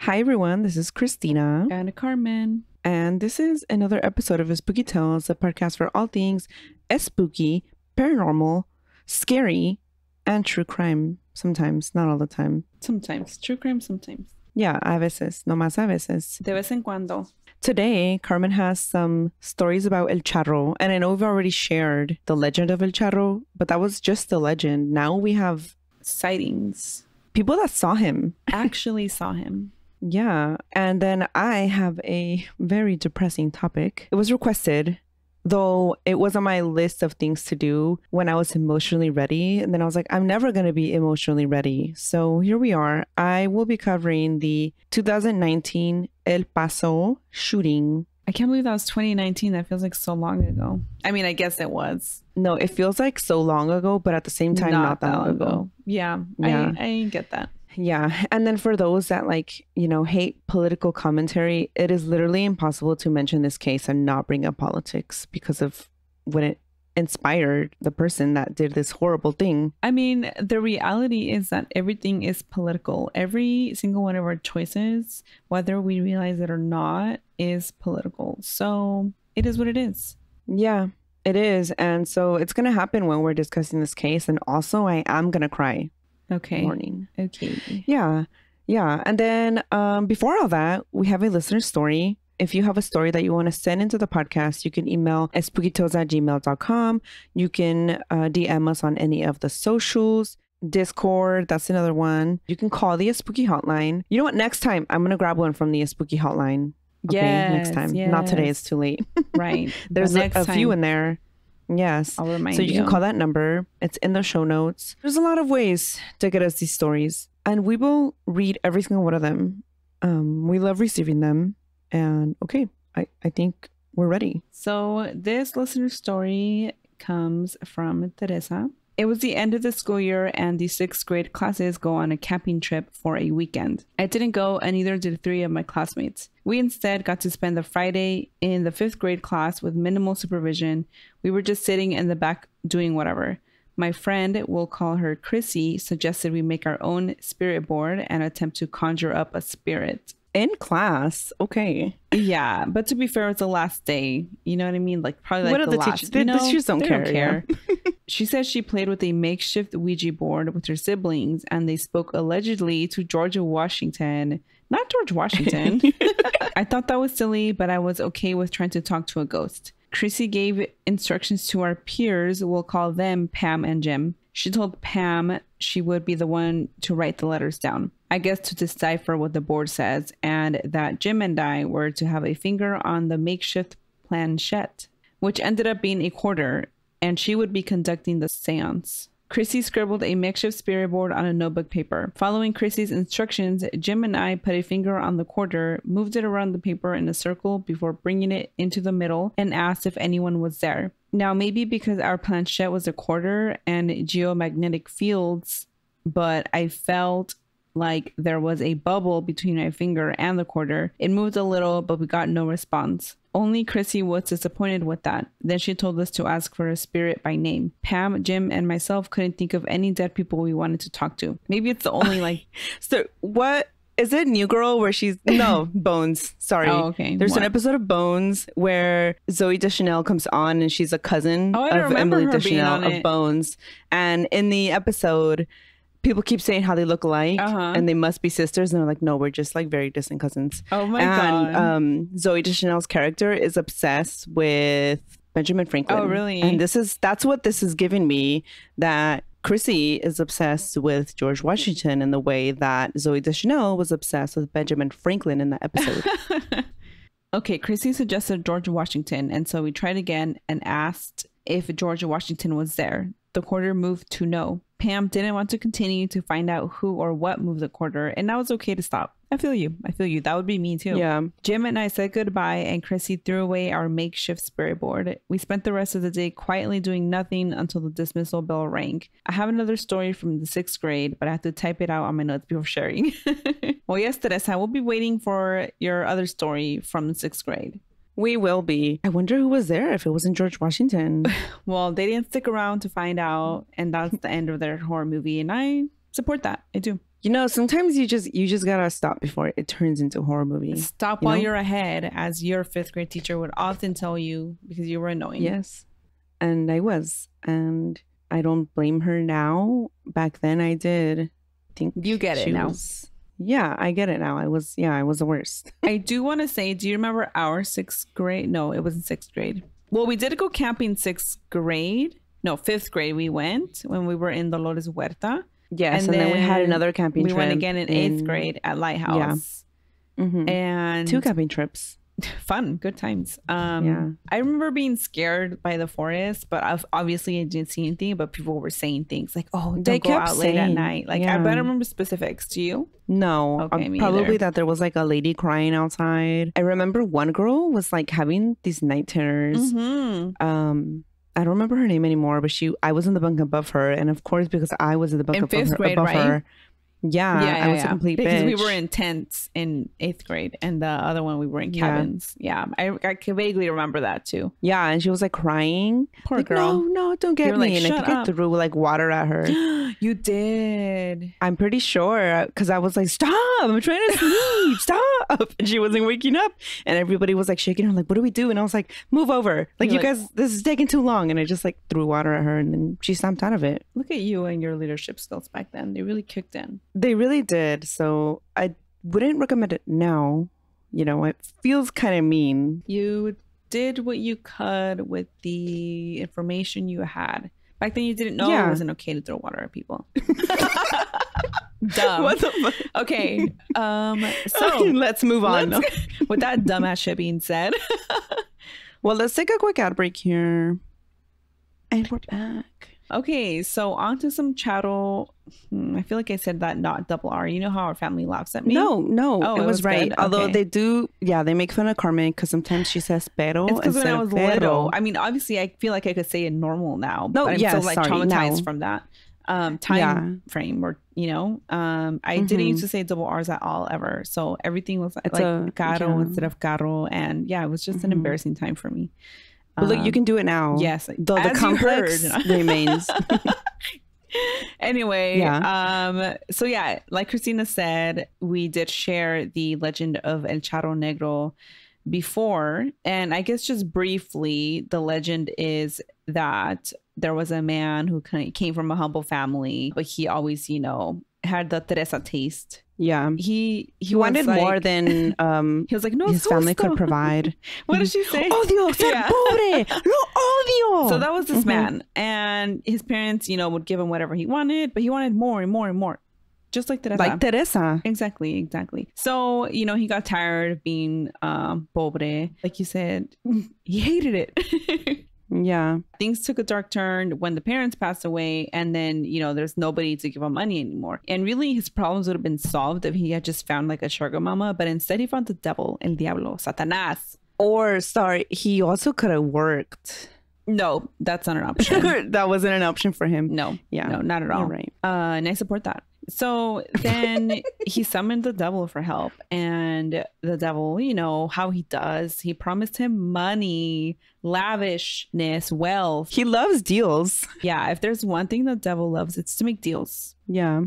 Hi everyone, this is Cristina. And Carmen. And this is another episode of Espooky Tales, a podcast for all things spooky, paranormal, scary, and true crime. Sometimes, not all the time. Sometimes. True crime sometimes. Yeah, a veces, no más a veces. De vez en cuando. Today, Carmen has some stories about El Charro. And I know we've already shared the legend of El Charro, but that was just the legend. Now we have sightings. People that saw him. Actually saw him. Yeah. And then I have a very depressing topic. It was requested, though it was on my list of things to do when I was emotionally ready. And then I was like, I'm never going to be emotionally ready. So here we are. I will be covering the 2019 El Paso shooting. I can't believe that was 2019. That feels like so long ago. I mean, I guess it was. No, it feels like so long ago, but at the same time, not that long ago. Yeah. I get that. Yeah. And then for those that hate political commentary, it is literally impossible to mention this case and not bring up politics because of when it inspired the person that did this horrible thing. I mean, the reality is that everything is political. Every single one of our choices, whether we realize it or not, is political. So it is what it is. Yeah, it is. And so it's going to happen when we're discussing this case. And also I am going to cry. Okay. Morning. Okay. Yeah. And then before all that, we have a listener story. If you have a story that you want to send into the podcast, you can email espookytales@gmail.com. You can DM us on any of the socials. Discord, that's another one. You can call the Espooky hotline. You know what? Next time, I'm going to grab one from the Espooky hotline. Okay, next time. Yes. Not today. It's too late. Right. There's a few in there. Yes. I'll remind you. So you can call that number. It's in the show notes. There's a lot of ways to get us these stories, and we will read every single one of them. We love receiving them. And okay, I think we're ready. So this listener story comes from Teresa. It was the end of the school year and the 6th grade classes go on a camping trip for a weekend. I didn't go and neither did 3 of my classmates. We instead got to spend the Friday in the 5th grade class with minimal supervision. We were just sitting in the back doing whatever. My friend, we'll call her Chrissy, suggested we make our own spirit board and attempt to conjure up a spirit. In class, okay. Yeah, but to be fair, it's the last day. You know what I mean? Like probably what like the last. Teachers? The teachers don't care. Yeah. She says she played with a makeshift Ouija board with her siblings, and they spoke allegedly to George Washington. Not George Washington. I thought that was silly, but I was okay with trying to talk to a ghost. Chrissy gave instructions to our peers. We'll call them Pam and Jim. She told Pam she would be the one to write the letters down, I guess to decipher what the board says, and that Jim and I were to have a finger on the makeshift planchette, which ended up being a quarter, and she would be conducting the seance. Chrissy scribbled a makeshift spirit board on a notebook paper. Following Chrissy's instructions, Jim and I put a finger on the quarter, moved it around the paper in a circle before bringing it into the middle, and asked if anyone was there. Now, maybe because our planchette was a quarter and geomagnetic fields, but I felt like there was a bubble between my finger and the quarter. It moved a little, but we got no response. Only Chrissy was disappointed with that. Then she told us to ask for a spirit by name. Pam, Jim, and myself couldn't think of any dead people we wanted to talk to. Maybe it's the only So what? Is it New Girl where she's... No, Bones. Sorry. Oh, okay. There's an episode of Bones where Zooey Deschanel comes on and she's a cousin of Emily Deschanel of Bones. And in the episode, people keep saying how they look alike and they must be sisters. And they're like, no, we're just like very distant cousins. Oh my God. And Zooey Deschanel's character is obsessed with Benjamin Franklin. Oh, really? And that's what this is giving me, that Chrissy is obsessed with George Washington in the way that Zooey Deschanel was obsessed with Benjamin Franklin in that episode. Okay, Chrissy suggested George Washington, and so we tried again and asked if George Washington was there. The quarter moved to no. Pam didn't want to continue to find out who or what moved the quarter, and that was okay to stop. I feel you. That would be me too. Yeah. Jim and I said goodbye, and Chrissy threw away our makeshift spirit board. We spent the rest of the day quietly doing nothing until the dismissal bell rang. I have another story from the 6th grade, but I have to type it out on my notes before sharing. Well, yes, Teresa, we'll be waiting for your other story from the 6th grade. We will be. I wonder who was there if it wasn't George Washington. Well, they didn't stick around to find out, and that's the end of their horror movie, and I support that. I do. You know, sometimes you just gotta stop before it turns into a horror movie. Stop while you're ahead, as your fifth grade teacher would often tell you, because you were annoying. Yes. And I was. And I don't blame her now. Back then I did. I think you get it now. Yeah, I get it now. I was the worst. I do want to say, do you remember our sixth grade? No, it wasn't sixth grade. Well, we did go camping sixth grade. No, fifth grade we went when we were in Dolores Huerta. Yes, and then we had another camping trip. We went again in eighth grade at Lighthouse. Yeah. Mm-hmm. And 2 camping trips. Fun, good times. I remember being scared by the forest, but obviously I didn't see anything, but people were saying things like, oh, don't go out late at night. Like, I better remember specifics. Do you? No. Okay, probably that there was like a lady crying outside. I remember one girl was like having these night terrors. Mm-hmm. I don't remember her name anymore, but I was in the bunk above her, and of course, because I was in the bunk above her. Yeah, I was a complete because bitch. we were in tents in 8th grade, and the other one we were in cabins. Yeah, I can vaguely remember that too. Yeah, and she was like crying. Poor girl. No, don't get me. Like, and I think I threw like water at her. You did. I'm pretty sure, because I was like, stop! I'm trying to sleep. Stop! And she wasn't waking up, and everybody was like shaking her, like, what do we do? And I was like, move over. Like, you guys, this is taking too long. And I just like threw water at her, and then she snapped out of it. Look at you and your leadership skills back then. They really kicked in. They really did. So I wouldn't recommend it now. You know, it feels kind of mean. You did what you could with the information you had. Back then you didn't know it wasn't okay to throw water at people. Dumb. What the fuck? Okay. So okay, let's move on. With that dumbass shit being said. Well, let's take a quick ad break here. And we're back. Okay, so on to some Charro. I feel like I said that not double R. You know how our family laughs at me? No, it was right. Good? Although okay. They do, they make fun of Carmen because sometimes she says pero. It's because when I was pero. little. I mean, obviously, I feel like I could say it normal now. But I'm still like traumatized from that time frame. Or I didn't used to say double R's at all ever. So everything was like caro instead of carro, and it was just an embarrassing time for me. But look, you can do it now. Yes, though the complex remains. Anyway, so like Cristina said, we did share the legend of El Charro Negro before, and I guess just briefly, the legend is that there was a man who came from a humble family, but he always, had the Teresa taste. Yeah, he wanted like, more than he was like, no, his family could provide. What did she say? Odio ser pobre, lo odio. So that was this man, and his parents, would give him whatever he wanted, but he wanted more and more and more, just like Teresa. Like Teresa. Exactly. So he got tired of being pobre, like you said. He hated it. Yeah. Things took a dark turn when the parents passed away, and then, there's nobody to give him money anymore. And really, his problems would have been solved if he had just found like a sugar mama, but instead he found the devil, el diablo, Satanás. Or, he also could have worked. No, that's not an option. That wasn't an option for him. No, not at all. You're right. And I support that. So then he summoned the devil for help, and the devil, how he does, he promised him money, lavishness, wealth. He loves deals. Yeah, if there's one thing the devil loves, it's to make deals. Yeah.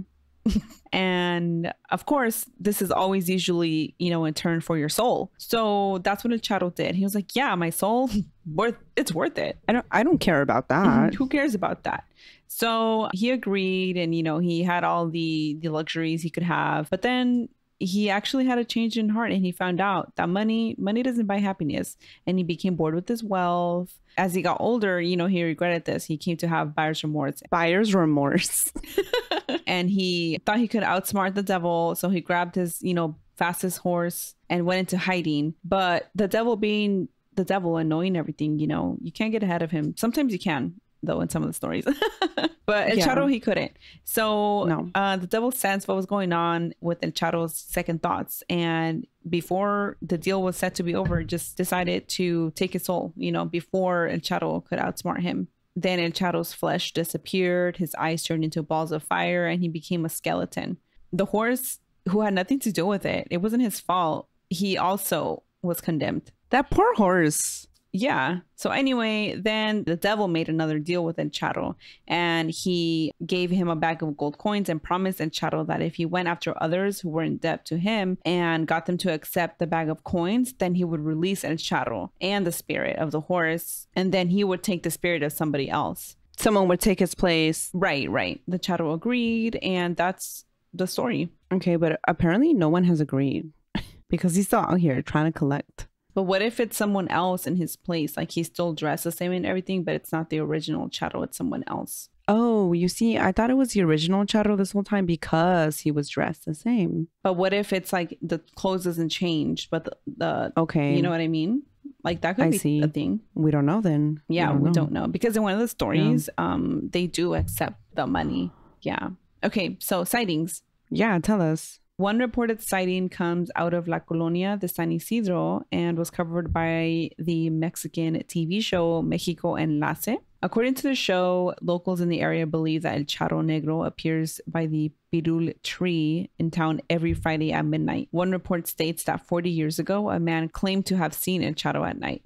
And of course, this is always usually, in turn for your soul. So that's what El Charro did. He was like, yeah, my soul, it's worth it. I don't care about that. Who cares about that? So he agreed, and, he had all the luxuries he could have. But then he actually had a change in heart, and he found out that money doesn't buy happiness. And he became bored with his wealth. As he got older, he regretted this. He came to have buyer's remorse. Buyer's remorse. And he thought he could outsmart the devil. So he grabbed his, fastest horse and went into hiding. But the devil being the devil and knowing everything, you can't get ahead of him. Sometimes you can, though, in some of the stories. But El Charro, he couldn't. So the devil sensed what was going on with El Charro's second thoughts. And before the deal was set to be over, just decided to take his soul, before El Charro could outsmart him. Then El Charro's flesh disappeared. His eyes turned into balls of fire, and he became a skeleton. The horse, who had nothing to do with it, it wasn't his fault. He also was condemned. That poor horse. Yeah. So anyway, then the devil made another deal with El Charro, and he gave him a bag of gold coins and promised El Charro that if he went after others who were in debt to him and got them to accept the bag of coins, then he would release El Charro and the spirit of the horse, and then he would take the spirit of somebody else. Someone would take his place. Right. The Charro agreed, and that's the story. Okay, but apparently no one has agreed because he's still out here trying to collect. But what if it's someone else in his place? Like he's still dressed the same and everything, but it's not the original Charro, it's someone else. Oh, you see, I thought it was the original Charro this whole time because he was dressed the same. But what if it's like the clothes doesn't change, but the okay, you know what I mean? Like that could be a thing. We don't know then. Yeah, we don't know. Because in one of the stories, they do accept the money. Yeah. Okay, so sightings. Yeah, tell us. One reported sighting comes out of La Colonia de San Isidro and was covered by the Mexican TV show Mexico Enlace. According to the show, locals in the area believe that El Charro Negro appears by the pirul tree in town every Friday at midnight. One report states that 40 years ago, a man claimed to have seen El Charro at night.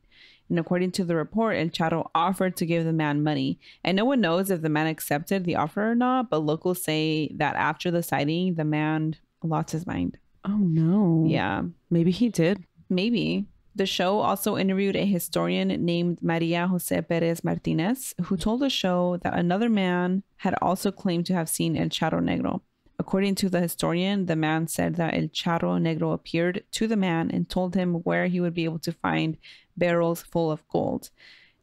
And according to the report, El Charro offered to give the man money. And no one knows if the man accepted the offer or not, but locals say that after the sighting, the man lost his mind. Oh no. Yeah. Maybe he did. Maybe. The show also interviewed a historian named Maria Jose Perez Martinez, who told the show that another man had also claimed to have seen El Charro Negro. According to the historian, the man said that El Charro Negro appeared to the man and told him where he would be able to find barrels full of gold.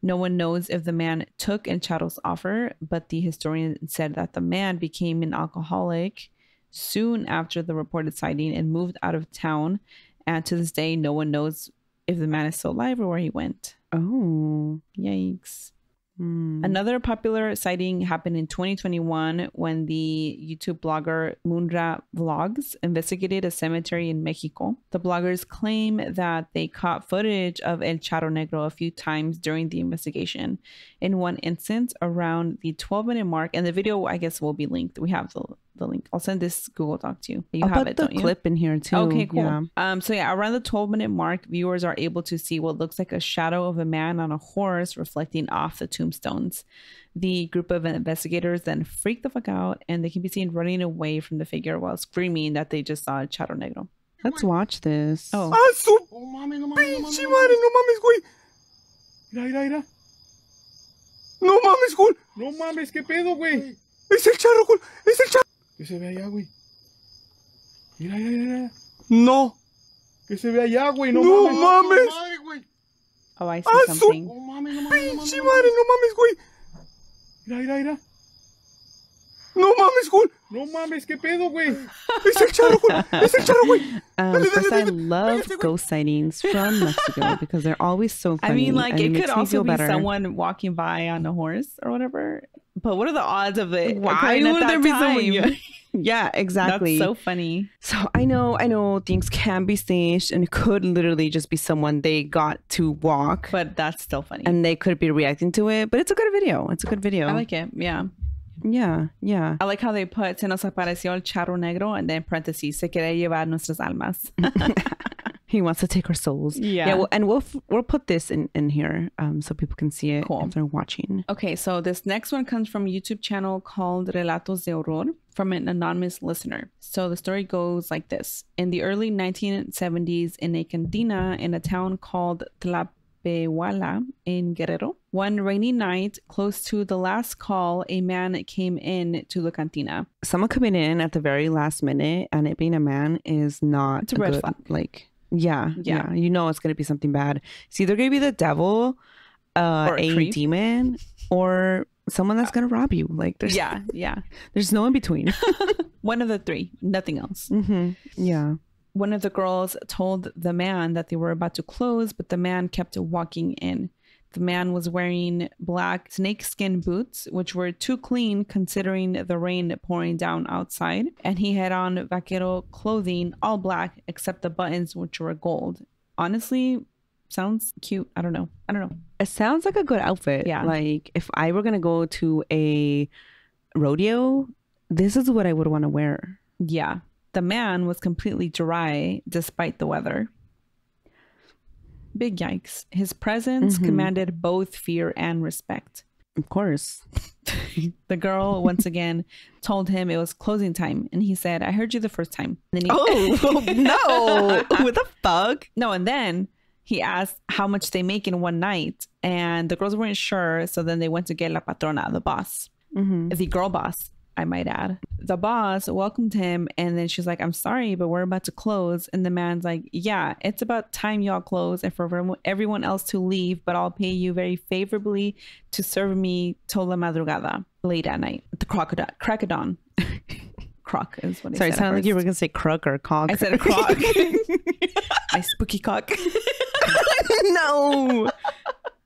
No one knows if the man took El Charro's offer, but the historian said that the man became an alcoholic soon after the reported sighting and moved out of town. And to this day, no one knows if the man is still alive or where he went. Oh, yikes. Another popular sighting happened in 2021 when the YouTube blogger Munra Vlogs investigated a cemetery in Mexico. The bloggers claim that they caught footage of El Charro Negro a few times during the investigation. In one instance, around the 12-minute mark, and the video, I guess, will be linked. We have the link. I'll send this Google Doc to you. You have it, don't you? I'll put the clip in here too. Okay, cool. Yeah. So yeah, around the 12-minute mark, viewers are able to see what looks like a shadow of a man on a horse reflecting off the tombstones. The group of investigators then freak the fuck out, and they can be seen running away from the figure while screaming that they just saw a Charro Negro. Let's watch this. Oh. Oh mames, no mames, pinche madre, no mames, güey. Mira. No mames, güey. No mames, qué pedo, güey. Es el charro, güey. Es el charro. Que se ve allá, güey. Mira. No. Que se ve allá, güey. No mames. Madre, güey. Oh, I see something. Oh mames, no mames. Pinche madre, no mames, güey. Mira. No mames, güey. No mames, qué pedo, güey. Es el charro, güey. Es el charro, güey. First, I love ghost sightings from Mexico because they're always so funny. I mean, like, it could also be someone walking by on a horse or whatever. But what are the odds of it? Why would there be someone? Yeah, exactly. That's so funny. So I know things can be staged and it could literally just be someone they got to walk. But that's still funny. And they could be reacting to it. But it's a good video. I like it. Yeah. Yeah. I like how they put, se nos apareció el Charro Negro, and then parentheses, se quiere llevar nuestras almas. He wants to take our souls. Yeah. And we'll put this in here so people can see it if they're watching. Okay, so this next one comes from a YouTube channel called Relatos de Horror from an anonymous listener. So the story goes like this. In the early 1970s, in a cantina in a town called Tlapehuala in Guerrero, one rainy night, close to the last call, a man came in to the cantina. Someone coming in at the very last minute and it being a man is not a red flag. Like, yeah. You know it's going to be something bad. It's either going to be the devil, or a demon, or someone that's going to rob you. Like, there's, there's no in between. One of the three, nothing else. Mm-hmm. Yeah. One of the girls told the man that they were about to close, but the man kept walking in. The man was wearing black snakeskin boots, which were too clean considering the rain pouring down outside. And he had on vaquero clothing, all black, except the buttons, which were gold. Honestly, sounds cute. I don't know. It sounds like a good outfit. Yeah. Like, if I were going to go to a rodeo, this is what I would want to wear. Yeah. The man was completely dry despite the weather. Big yikes. His presence commanded both fear and respect. Of course. The girl once again told him it was closing time, and he said, I heard you the first time. And then no. What the fuck? No, and then he asked how much they make in one night, and the girls weren't sure, so then they went to get la patrona, the boss. The girl boss, I might add. The boss welcomed him, and then she's like, I'm sorry, but we're about to close. And the man's like, yeah, it's about time y'all close and for everyone else to leave, but I'll pay you very favorably to serve me till la madrugada, late at night, the crack of dawn. Croc is what I said. Sorry, it sounded like you were going to say crook or cock. I said a croc. My spooky cock. No.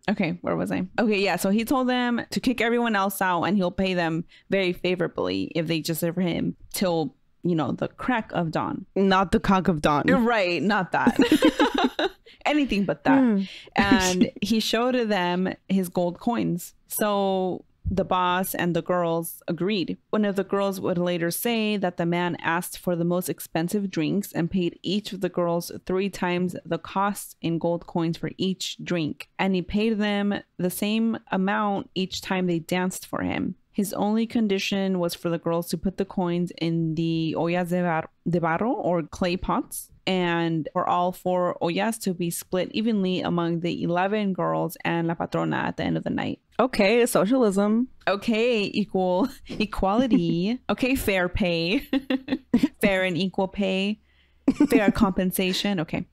Okay, where was I? Okay, yeah. So he told them to kick everyone else out, and he'll pay them very favorably if they just serve him till, you know, the crack of dawn. Not the cock of dawn. Right, not that. Anything but that. And he showed them his gold coins. So the boss and the girls agreed. One of the girls would later say that the man asked for the most expensive drinks and paid each of the girls 3 times the cost in gold coins for each drink. And he paid them the same amount each time they danced for him. His only condition was for the girls to put the coins in the ollas de barro or clay pots, and for all 4 ollas to be split evenly among the 11 girls and la patrona at the end of the night. Okay, socialism. Okay, equality. Okay, fair pay. Fair and equal pay. Fair compensation. Okay.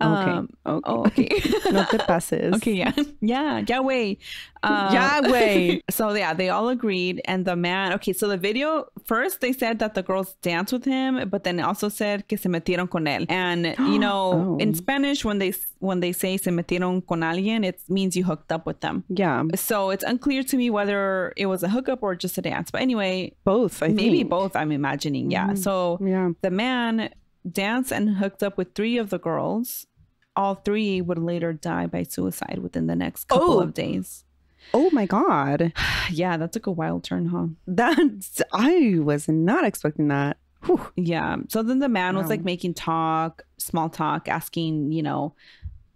Okay. Oh, okay. No te pases. Okay, yeah. Yeah, Yahweh. Yahweh. So yeah, they all agreed. And the man, okay, so the video, first they said that the girls danced with him, but then it also said que se metieron con él. And, you know, in Spanish, when they say se metieron con alguien, it means you hooked up with them. Yeah. So it's unclear to me whether it was a hookup or just a dance. But anyway. Both, I think. Maybe both, I'm imagining. Yeah. So yeah. The man danced and hooked up with 3 of the girls. All 3 would later die by suicide within the next couple of days. Oh my God. Yeah, that took a wild turn, huh? I was not expecting that. Whew. Yeah. So then the man was like making small talk, asking, you know,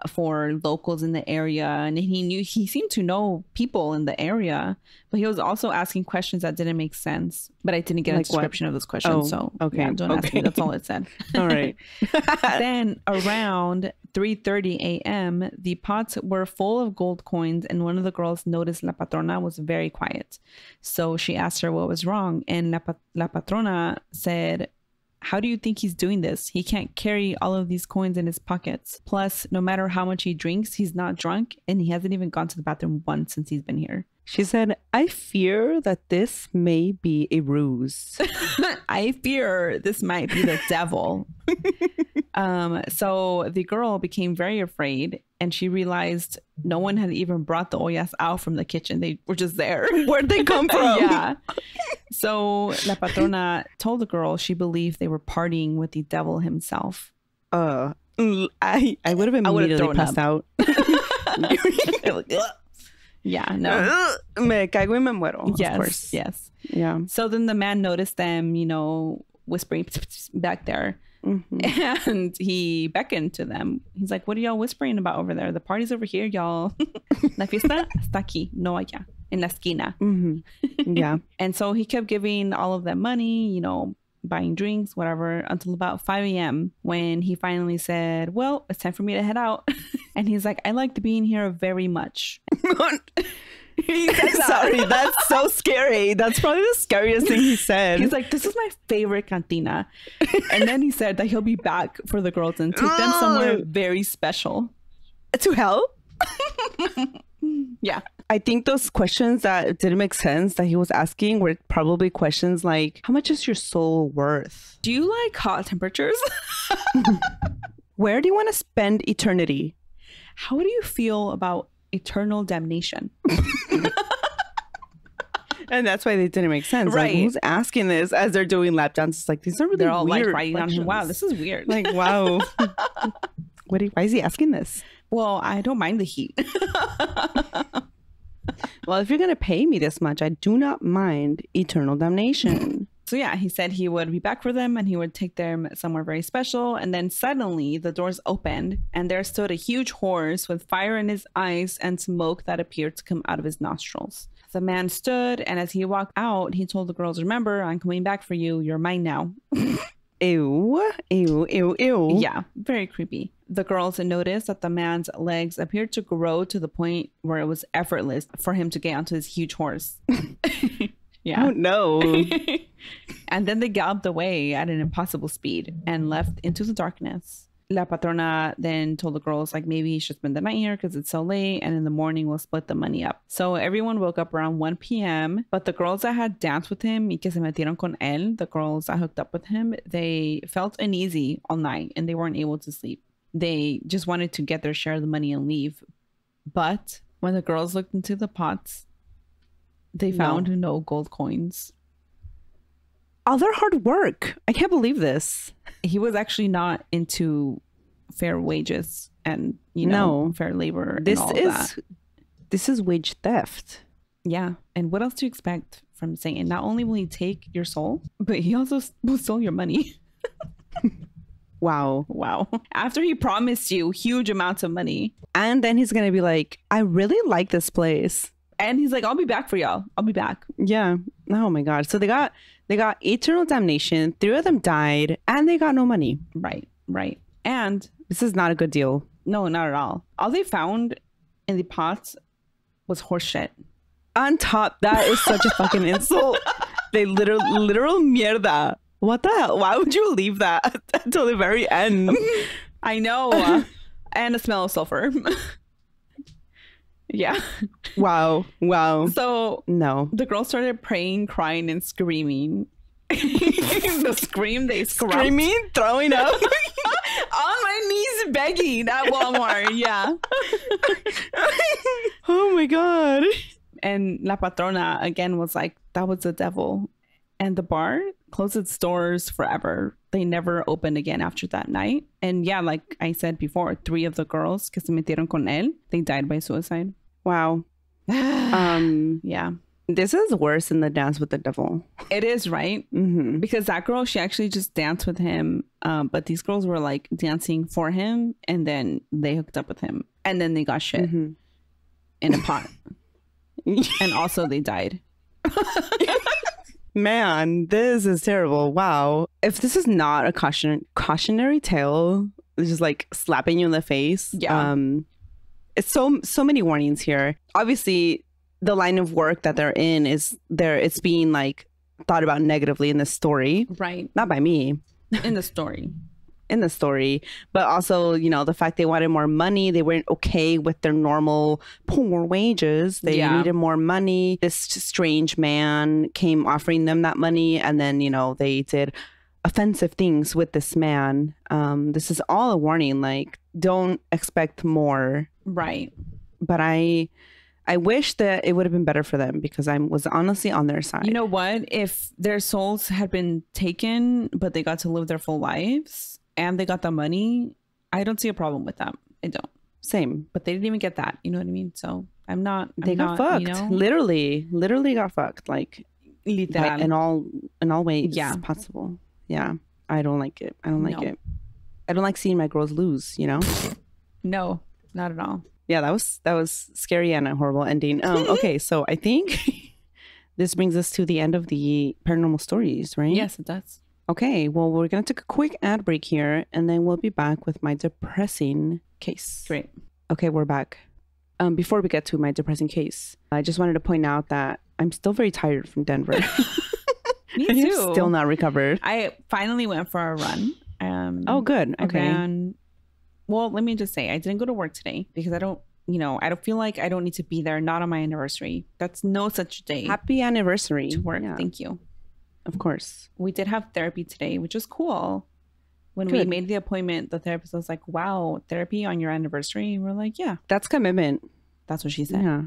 for locals in the area, and he seemed to know people in the area, but he was also asking questions that didn't make sense. But I didn't get a description of those questions, so okay, yeah, don't ask me. That's all it said. All right. Then around 3:30 a.m., the pots were full of gold coins, and one of the girls noticed la patrona was very quiet, so she asked her what was wrong, and la patrona said, how do you think he's doing this? He can't carry all of these coins in his pockets. Plus, no matter how much he drinks, he's not drunk, and he hasn't even gone to the bathroom once since he's been here. She said, I fear that this may be a ruse. I fear this might be the devil. So the girl became very afraid, and she realized no one had even brought the ollas out from the kitchen. They were just there. Where'd they come from? Yeah. So la patrona told the girl she believed they were partying with the devil himself. I would have immediately passed out. Yeah, no. Me caigo y me muero. Yes, of course. yes. Yeah. So then the man noticed them, you know, whispering back there. And he beckoned to them. He's like, what are y'all whispering about over there? The party's over here, y'all. La fiesta está aquí, no allá, en la esquina. Yeah. And so he kept giving all of them money, you know, buying drinks, whatever, until about 5 a.m. when he finally said, well, it's time for me to head out. And he's like, I liked being here very much. Sorry, that's so scary. That's probably the scariest thing he said. He's like, this is my favorite cantina. And then he said that he'll be back for the girls and take them somewhere very special. To hell? Yeah. I think those questions that didn't make sense that he was asking were probably questions like, how much is your soul worth? Do you like hot temperatures? Where do you want to spend eternity? How do you feel about eternal damnation? And that's why they didn't make sense. Right. Like, who's asking this as they're doing lap dances? Like, these are really They're all weird like writing on him. questions. Wow, this is weird. Like, wow. Why is he asking this? Well, I don't mind the heat. Well, if you're going to pay me this much, I do not mind eternal damnation. So yeah, he said he would be back for them and he would take them somewhere very special. And then suddenly the doors opened and there stood a huge horse with fire in his eyes and smoke that appeared to come out of his nostrils. The man stood, and as he walked out, he told the girls, "Remember, I'm coming back for you. You're mine now." Ew, ew, ew, ew. Yeah, very creepy. The girls noticed that the man's legs appeared to grow to the point where it was effortless for him to get onto this huge horse. Yeah. Oh, no. And then they galloped away at an impossible speed and left into the darkness. La patrona then told the girls, like, maybe you should spend the night here because it's so late, and in the morning we'll split the money up. So everyone woke up around 1 p.m. But the girls that had danced with him, y que se metieron con él, the girls that hooked up with him, they felt uneasy all night and they weren't able to sleep. They just wanted to get their share of the money and leave. But when the girls looked into the pots, they found no gold coins. All their hard work. I can't believe this. He was actually not into fair wages and, fair labor. This and all that. This is wage theft. Yeah. And what else do you expect from Satan? Not only will he take your soul, but he also will steal your money. Wow. Wow. After he promised you huge amounts of money. And then he's going to be like, I really like this place. And he's like, I'll be back for y'all. I'll be back. Yeah. Oh my God. So they got eternal damnation. 3 of them died and they got no money. Right. Right. And this is not a good deal. No, not at all. All they found in the pots was horse shit. On top, that is such a fucking insult. They literal mierda. What the hell? Why would you leave that until the very end? I know. And a smell of sulfur. Yeah. Wow. So no. The girls started praying, crying, and screaming. The scream they scrumped. Screaming, throwing up. On my knees begging at Walmart. Yeah. Oh my God. And La Patrona again was like, that was the devil. And the bar closed its doors forever. They never opened again after that night. And yeah, like I said before, 3 of the girls que se metieron con él, they died by suicide. Wow. Yeah. This is worse than the dance with the devil. It is, right? Mm-hmm. Because that girl, she actually just danced with him. But these girls were like dancing for him. And then they hooked up with him. And then they got shit in a pot. And also they died. Man, this is terrible. Wow. If this is not a cautionary tale, it's just like slapping you in the face. Yeah. It's so many warnings here. Obviously, the line of work that they're in it's being like thought about negatively in the story. Right. Not by me. In the story. In the story, but also, the fact they wanted more money. They weren't okay with their normal poor wages. They needed more money. This strange man came offering them that money, and then they did offensive things with this man. This is all a warning, like, don't expect more. Right. But I wish that it would have been better for them, because I was honestly on their side. You know what? If their souls had been taken, but they got to live their full lives and they got the money, I don't see a problem with that. I don't. Same. But they didn't even get that. You know what I mean? So they got fucked. Literally got fucked. Like, literal. In all ways possible. Yeah. I don't like it. I don't like it. I don't like seeing my girls lose, No, not at all. Yeah, that was scary and a horrible ending. Okay, so I think this brings us to the end of the paranormal stories, right? Yes, it does. Okay, well, we're going to take a quick ad break here, and then we'll be back with my depressing case. Great. Okay, we're back. Before we get to my depressing case, I just wanted to point out that I'm still very tired from Denver. Me too. Still not recovered. I finally went for a run. Oh, good. Okay. Well, let me just say, I didn't go to work today because I don't feel like I don't need to be there. Not on my anniversary. That's no such day. Happy anniversary. To work. Yeah. Thank you. Of course. We did have therapy today, which was cool. When we made the appointment, the therapist was like, wow, therapy on your anniversary? And we're like, yeah. That's commitment. That's what she said. Yeah.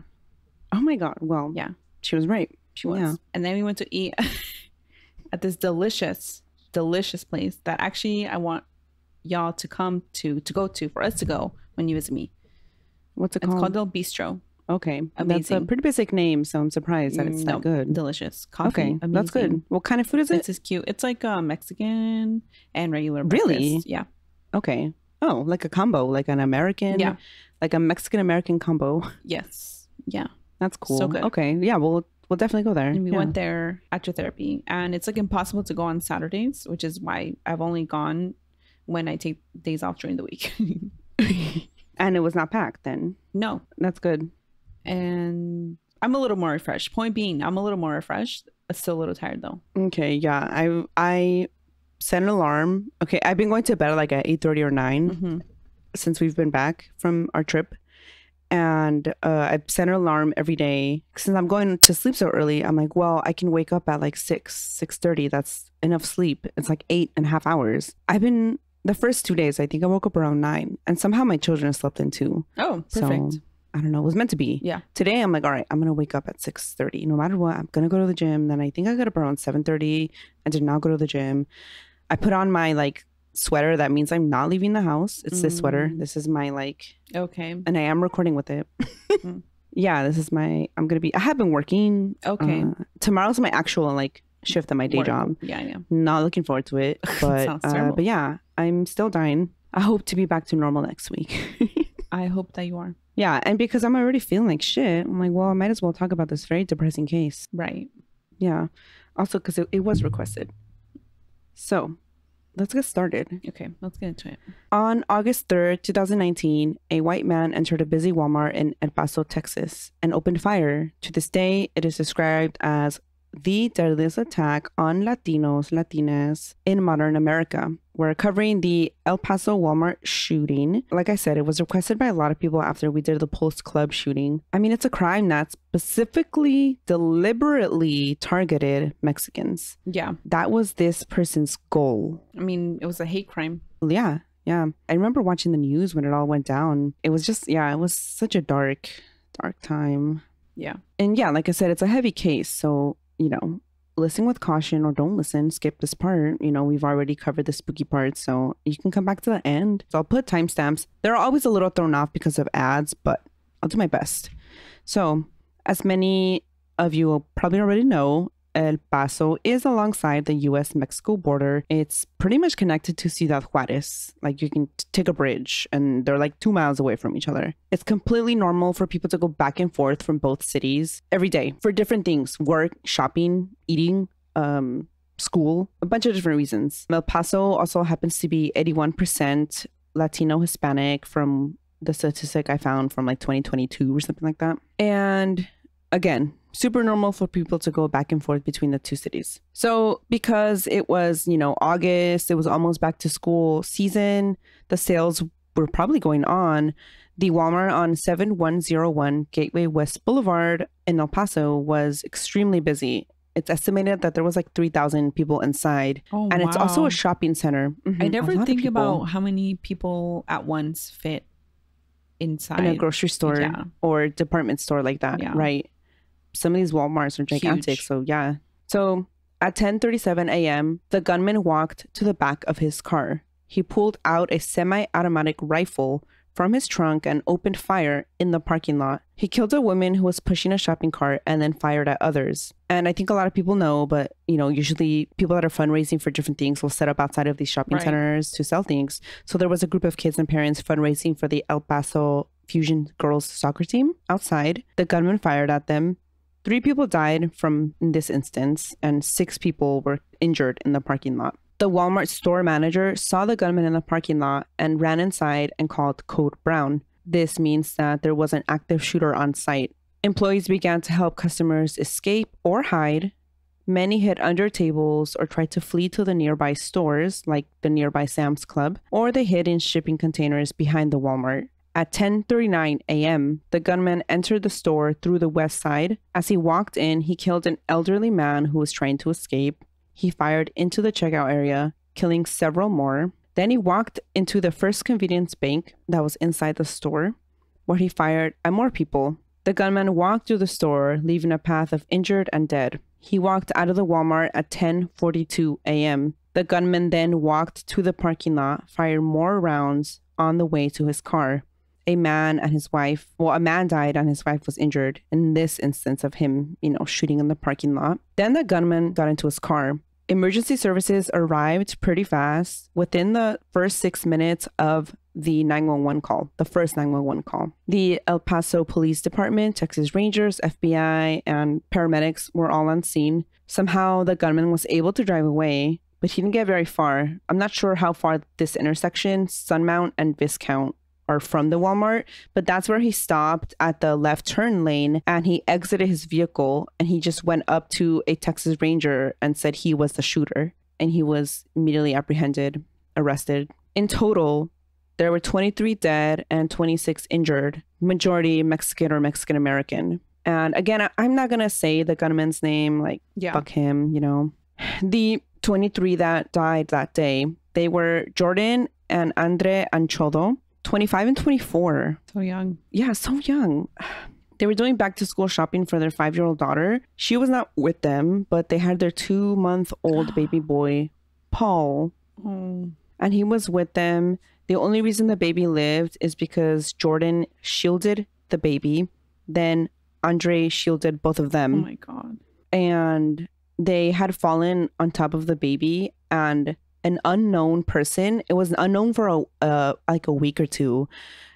Oh my God. Well, yeah. She was right. She was. Yeah. And then we went to eat at this delicious place that actually I want y'all to come to go to, for us to go when you visit me. What's it called? It's called El Bistro. Okay. That's a Amazing. pretty basic name, so I'm surprised that it's that good. Delicious. Coffee. Okay, Amazing. that's good. What kind of food is it? It's just cute. It's like Mexican and regular Really? breakfast. Yeah. Okay. Oh, like a combo, like an American, Yeah. like a Mexican-American combo. Yes. Yeah. That's cool. So good. Okay. Yeah, we'll definitely go there. And we Yeah. went there after therapy, and it's like impossible to go on Saturdays, which is why I've only gone when I take days off during the week. And it was not packed then. No. That's good. And I'm a little more refreshed. Point being, I'm a little more refreshed. Still a little tired though. Okay, yeah. I set an alarm. Okay, I've been going to bed like at 8:30 or 9 Mm-hmm. since we've been back from our trip. And I set an alarm every day. Since I'm going to sleep so early, I'm like, well, I can wake up at like 6:30. That's enough sleep. It's like 8.5 hours. The first 2 days, I think I woke up around 9. And somehow my children slept in too. Oh, perfect. So, I don't know. It was meant to be. Yeah. Today, I'm like, all right, I'm going to wake up at 6:30. No matter what, I'm going to go to the gym. Then I think I got up around 7:30. I did not go to the gym. I put on my like sweater. That means I'm not leaving the house. It's this sweater. This is my like, Okay. and I am recording with it. Mm. Yeah, this is I have been working. Okay. Tomorrow's my actual like shift at my day Work. job. Yeah, yeah. Not looking forward to it. Sounds terrible. But yeah, I'm still dying. I hope to be back to normal next week. I hope that you are. Yeah, and because I'm already feeling like shit, I'm like, well, I might as well talk about this very depressing case. Right. Yeah. Also, because it was requested. So, let's get started. Okay, let's get into it. On August 3rd, 2019, a white man entered a busy Walmart in El Paso, Texas, and opened fire. To this day, it is described as the deadliest attack on Latinos, Latinas in modern America. We're covering the El Paso Walmart shooting. Like I said, it was requested by a lot of people after we did the Pulse Club shooting. I mean, it's a crime that specifically, deliberately targeted Mexicans. Yeah. That was this person's goal. I mean, it was a hate crime. Yeah. Yeah. I remember watching the news when it all went down. It was just, yeah, it was such a dark time. Yeah. And yeah, like I said, it's a heavy case. So, listen with caution or don't listen, skip this part. We've already covered the spooky part, so you can come back to the end. So I'll put timestamps. They're always a little thrown off because of ads, but I'll do my best. So, as many of you probably already know, El Paso is alongside the U.S.-Mexico border. It's pretty much connected to Ciudad Juarez. Like, you can take a bridge and they're like 2 miles away from each other. It's completely normal for people to go back and forth from both cities every day for different things: work, shopping, eating, school, a bunch of different reasons. El Paso also happens to be 81% Latino Hispanic from the statistic I found from like 2022 or something like that. And again, super normal for people to go back and forth between the two cities. So because it was, August, it was almost back to school season, the sales were probably going on. The Walmart on 7101 Gateway West Boulevard in El Paso was extremely busy. It's estimated that there was like 3,000 people inside. Oh, and it's also wow. a shopping center. Mhm. I A never lot of think people about how many people at once fit inside. in a grocery store Yeah. or department store like that, Yeah. right? Some of these Walmarts are gigantic, Huge. so yeah. So at 10:37 a.m., the gunman walked to the back of his car. He pulled out a semi-automatic rifle from his trunk and opened fire in the parking lot. He killed a woman who was pushing a shopping cart and then fired at others. And I think a lot of people know, but usually people that are fundraising for different things will set up outside of these shopping Right. centers to sell things. So there was a group of kids and parents fundraising for the El Paso Fusion girls soccer team outside. The gunman fired at them. 3 people died from this instance, and 6 people were injured in the parking lot. The Walmart store manager saw the gunman in the parking lot and ran inside and called Code Brown. This means that there was an active shooter on site. Employees began to help customers escape or hide. Many hid under tables or tried to flee to the nearby stores, like the nearby Sam's Club, or they hid in shipping containers behind the Walmart. At 10:39 a.m., the gunman entered the store through the west side. As he walked in, he killed an elderly man who was trying to escape. He fired into the checkout area, killing several more. Then he walked into the first convenience bank that was inside the store, where he fired at more people. The gunman walked through the store, leaving a path of injured and dead. He walked out of the Walmart at 10:42 a.m. The gunman then walked to the parking lot, fired more rounds on the way to his car. a man and his wife, well, a man died and his wife was injured in this instance of him, shooting in the parking lot. Then the gunman got into his car. Emergency services arrived pretty fast within the first 6 minutes of the 911 call, the first 911 call. The El Paso Police Department, Texas Rangers, FBI, and paramedics were all on scene. Somehow the gunman was able to drive away, but he didn't get very far. I'm not sure how far this intersection, Sunmount and Viscount, are from the Walmart, but that's where he stopped at the left turn lane and he exited his vehicle and he just went up to a Texas Ranger and said he was the shooter, and he was immediately apprehended, arrested. In total, there were 23 dead and 26 injured, majority Mexican or Mexican American. And again, I'm not going to say the gunman's name, fuck him, The 23 that died that day, they were Jordan and Andre Anchodo, 25 and 24. So young. Yeah, so young. They were doing back to school shopping for their 5-year-old daughter. She was not with them, but they had their 2-month-old baby boy, Paul. Oh. And he was with them. The only reason the baby lived is because Jordan shielded the baby. Then Andre shielded both of them. Oh my God. And they had fallen on top of the baby, and an unknown person, it was unknown for a week or two,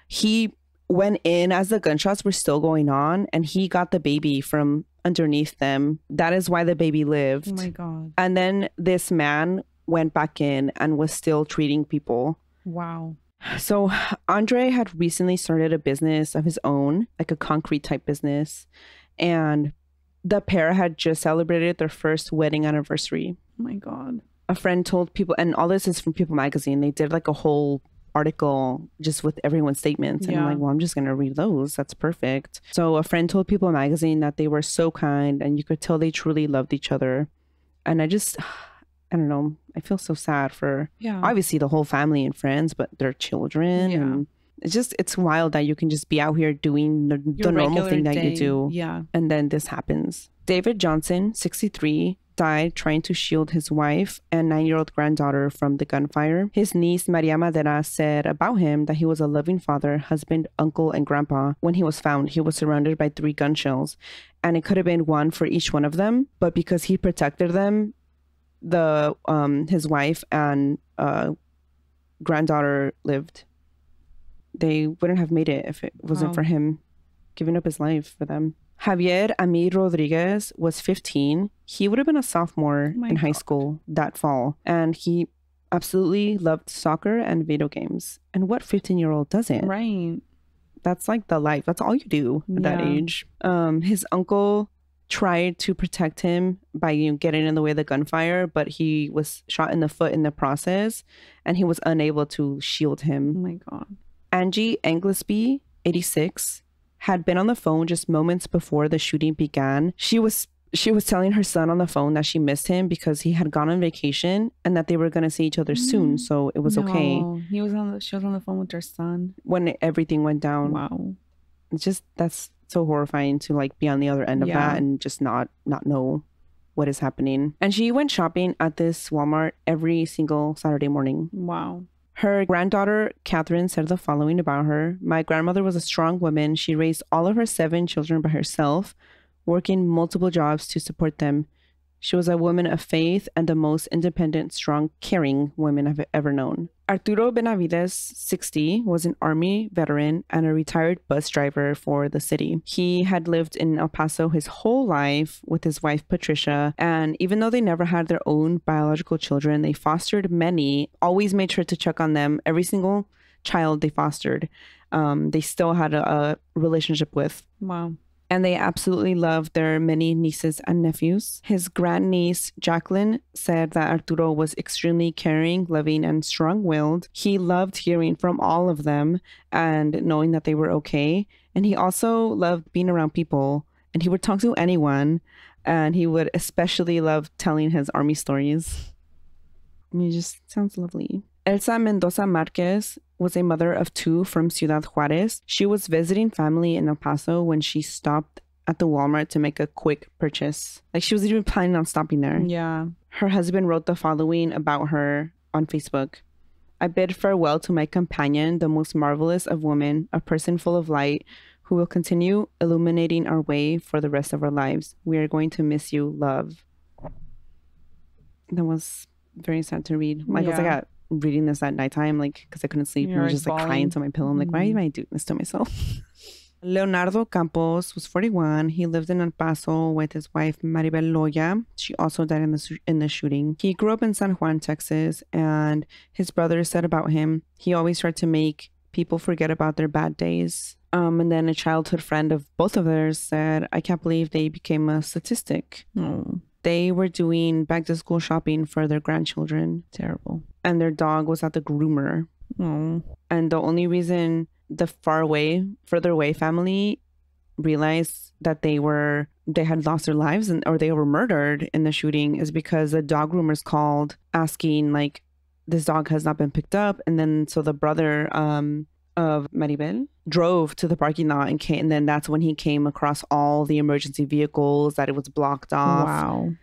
he went in as the gunshots were still going on and he got the baby from underneath them. That is why the baby lived. Oh my God. And then this man went back in and was still treating people. Wow. So Andre had recently started a business of his own, like a concrete type business, and the pair had just celebrated their first wedding anniversary. Oh my God. A friend told People, and all this is from People magazine. They did like a whole article just with everyone's statements. And I'm like, well, I'm just going to read those. That's perfect. So a friend told People magazine that they were so kind and you could tell they truly loved each other. And I don't know. I feel so sad for obviously the whole family and friends, but their children. Yeah. And it's wild that you can just be out here doing the normal thing that you do. Yeah. And then this happens. David Johnson, 63, died trying to shield his wife and 9-year-old granddaughter from the gunfire. His niece, Maria Madera, said about him that he was a loving father, husband, uncle, and grandpa. When he was found, he was surrounded by 3 gun shells, and it could have been one for each one of them. But because he protected them, his wife and granddaughter lived. They wouldn't have made it if it wasn't for him giving up his life for them. Javier Amir Rodriguez was 15. He would have been a sophomore in high school that fall. And he absolutely loved soccer and video games. And what 15-year-old doesn't? Right. That's like the life. That's all you do at that age. His uncle tried to protect him by getting in the way of the gunfire, but he was shot in the foot in the process. And he was unable to shield him. Oh my God. Angie Anglesby, 86, had been on the phone just moments before the shooting began. She was telling her son on the phone that she missed him because he had gone on vacation and that they were going to see each other soon. So it was okay. She was on the phone with her son when everything went down. Wow. It's just, that's so horrifying to be on the other end of that and just not know what is happening. And she went shopping at this Walmart every single Saturday morning. Wow. Her granddaughter, Catherine, said the following about her. My grandmother was a strong woman. She raised all of her 7 children by herself, working multiple jobs to support them. She was a woman of faith and the most independent, strong, caring woman I've ever known. Arturo Benavides, 60, was an Army veteran and a retired bus driver for the city. He had lived in El Paso his whole life with his wife, Patricia, and even though they never had their own biological children, they fostered many, always made sure to check on them. Every single child they fostered, they still had a relationship with. Wow. And they absolutely loved their many nieces and nephews. His grandniece, Jacqueline, said that Arturo was extremely caring, loving, and strong-willed. He loved hearing from all of them and knowing that they were okay. And he also loved being around people. And he would talk to anyone. And he would especially love telling his army stories. And it just sounds lovely. Elsa Mendoza Marquez was a mother of 2 from Ciudad Juarez. She was visiting family in El Paso when she stopped at the Walmart to make a quick purchase. She wasn't even planning on stopping there. Yeah. Her husband wrote the following about her on Facebook. I bid farewell to my companion, the most marvelous of women, a person full of light, who will continue illuminating our way for the rest of our lives. We are going to miss you, love. That was very sad to read. Michael's like, I reading this at nighttime, like, because I couldn't sleep. And I was just like crying to my pillow. I'm like, why am I doing this to myself? Leonardo Campos was 41. He lived in El Paso with his wife, Maribel Loya. She also died in the shooting. He grew up in San Juan, Texas, and his brother said about him, he always tried to make people forget about their bad days. And then a childhood friend of both of theirs said, I can't believe they became a statistic. Oh. They were doing back to school shopping for their grandchildren. Terrible. And their dog was at the groomer. Oh. And the only reason the further away family realized that they had lost their lives or they were murdered in the shooting is because the dog groomers called asking, like, this dog has not been picked up. And then so the brother of Maribel drove to the parking lot and then that's when he came across all the emergency vehicles, that it was blocked off. Wow.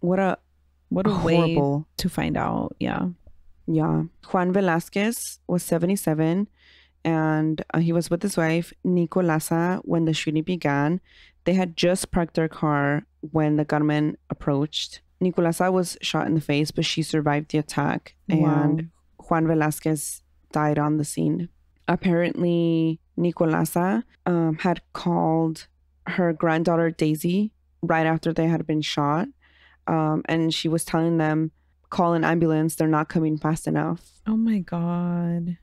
What a horrible way to find out. Yeah. Juan Velasquez was 77 and he was with his wife Nicolasa when the shooting began. They had just parked their car when the gunman approached. Nicolasa was shot in the face, but she survived the attack. Wow. And Juan Velasquez died on the scene. Apparently, Nicolasa had called her granddaughter Daisy right after they had been shot. And she was telling them, call an ambulance. They're not coming fast enough. Oh my God.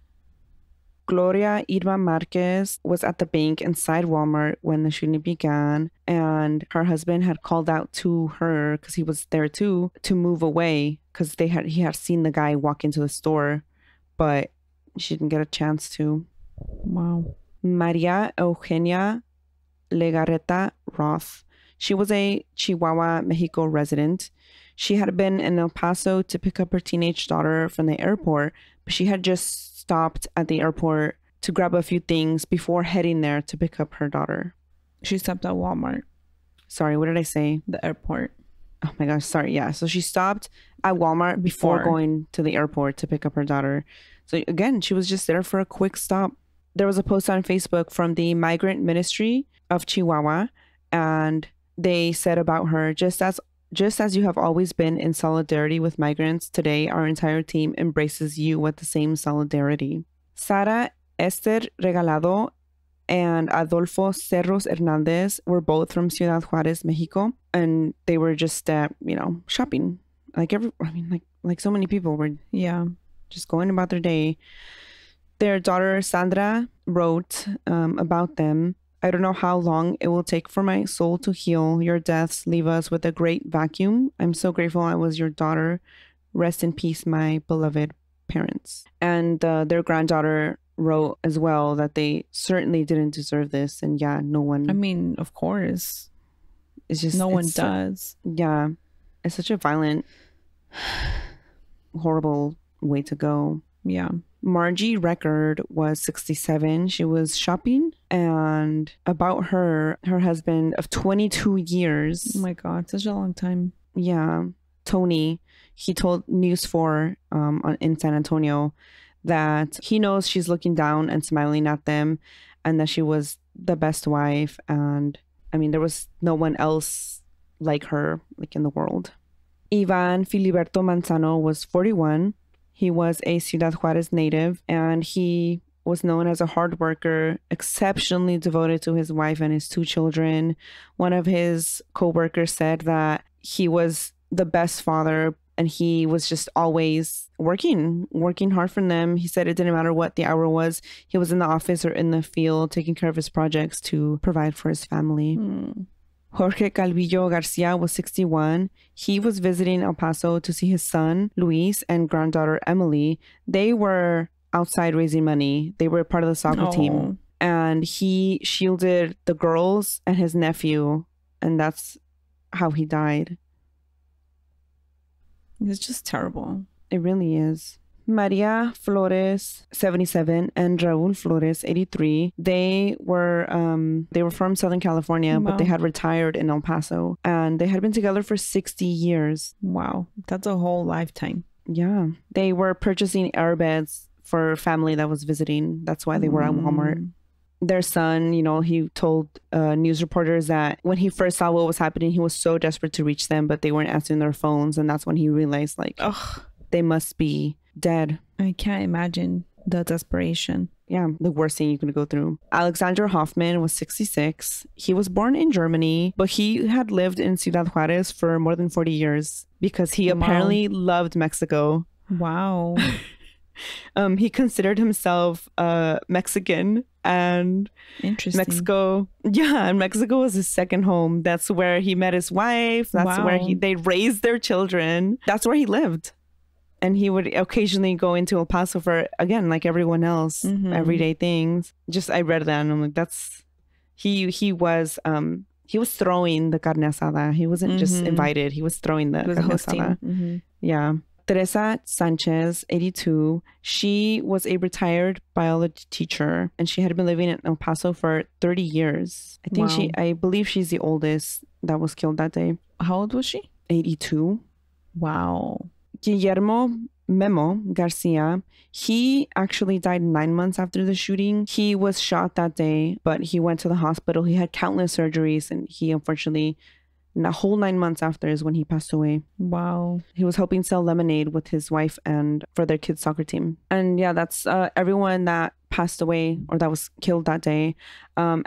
Gloria Irma Marquez was at the bank inside Walmart when the shooting began. And her husband had called out to her, because he was there too, to move away because he had seen the guy walk into the store. But she didn't get a chance to. Wow. Maria Eugenia Legarreta Roth. She was a Chihuahua, Mexico resident. She had been in El Paso to pick up her teenage daughter from the airport, but she had just stopped at the airport to grab a few things before heading there to pick up her daughter. She stopped at Walmart. Sorry, what did I say? The airport. Oh my gosh, sorry. Yeah, so she stopped at Walmart before going to the airport to pick up her daughter. So again, she was just there for a quick stop. There was a post on Facebook from the Migrant Ministry of Chihuahua, and they said about her, just as you have always been in solidarity with migrants, today our entire team embraces you with the same solidarity. Sara Esther Regalado and Adolfo Cerros Hernandez were both from Ciudad Juárez, Mexico, and they were just shopping. Like so many people were just going about their day. Their daughter Sandra wrote about them. I don't know how long it will take for my soul to heal. Your deaths leave us with a great vacuum. I'm so grateful I was your daughter. Rest in peace, my beloved parents. And their granddaughter wrote as well that they certainly didn't deserve this. And no one. I mean, of course. It's just no one does. It's such a violent, horrible way to go. Yeah. Margie Record was 67. She was shopping, and about her husband of 22 years. Oh my God, such a long time. Yeah. Tony, he told News 4 in San Antonio that he knows she's looking down and smiling at them, and that she was the best wife. And I mean, there was no one else like her, like, in the world. Ivan Filiberto Manzano was 41. He was a Ciudad Juárez native, and he was known as a hard worker, exceptionally devoted to his wife and his 2 children. One of his co-workers said that he was the best father, and he was just always working hard for them. He said it didn't matter what the hour was. He was in the office or in the field taking care of his projects to provide for his family. Jorge Calvillo Garcia was 61. He was visiting El Paso to see his son, Luis, and granddaughter, Emily. They were outside raising money. They were part of the soccer team. And he shielded the girls and his nephew. And that's how he died. It's just terrible. It really is. Maria Flores, 77, and Raul Flores, 83. They were from Southern California, but they had retired in El Paso, and they had been together for 60 years. Wow, that's a whole lifetime. Yeah. They were purchasing airbeds for a family that was visiting. That's why they were at Walmart. Their son, you know, he told news reporters that when he first saw what was happening, he was so desperate to reach them, but they weren't answering their phones. And that's when he realized, like, they must be dead. I can't imagine the desperation. Yeah, the worst thing you could go through. Alexander Hoffman was 66. He was born in Germany, but he had lived in Ciudad Juarez for more than 40 years because he apparently loved Mexico. Wow. He considered himself Mexican, and Interesting. Mexico was his second home. That's where he met his wife. That's where they raised their children. That's where he lived. And he would occasionally go into El Paso for, again, like everyone else, everyday things. Just, I read that and I'm like, that's, he was throwing the carne asada. He wasn't just invited. He was throwing the carne asada. Yeah. Teresa Sanchez, 82, she was a retired biology teacher and she had been living in El Paso for 30 years. I believe she's the oldest that was killed that day. How old was she? 82. Wow. Guillermo Memo Garcia, he actually died 9 months after the shooting. He was shot that day, but he went to the hospital. He had countless surgeries and he unfortunately, a whole 9 months after is when he passed away. Wow. He was helping sell lemonade with his wife and for their kids' soccer team. And yeah, that's everyone that passed away or that was killed that day. And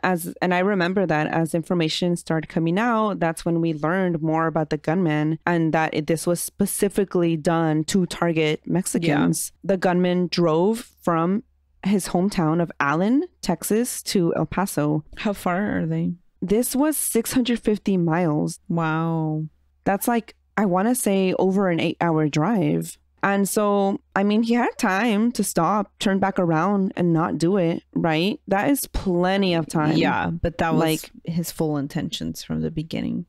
I remember that as information started coming out, that's when we learned more about the gunman and that this was specifically done to target Mexicans. Yeah. The gunman drove from his hometown of Allen, Texas to El Paso. How far are they? This was 650 miles. Wow. That's like, I want to say over an 8-hour drive. And so, I mean, he had time to stop, turn back around and not do it, right? That is plenty of time. Yeah, but that was like his full intentions from the beginning.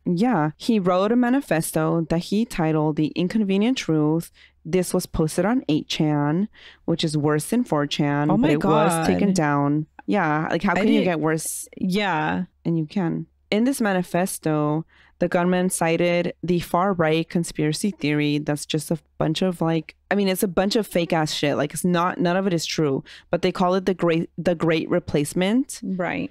Yeah. He wrote a manifesto that he titled The Inconvenient Truth. This was posted on 8chan, which is worse than 4chan. Oh my God. It was taken down. Yeah. Like, how can you get worse? Yeah. And you can. In this manifesto, the gunman cited the far-right conspiracy theory that's just a bunch of it's a bunch of fake-ass shit. Like, none of it is true. But they call it the great replacement. Right.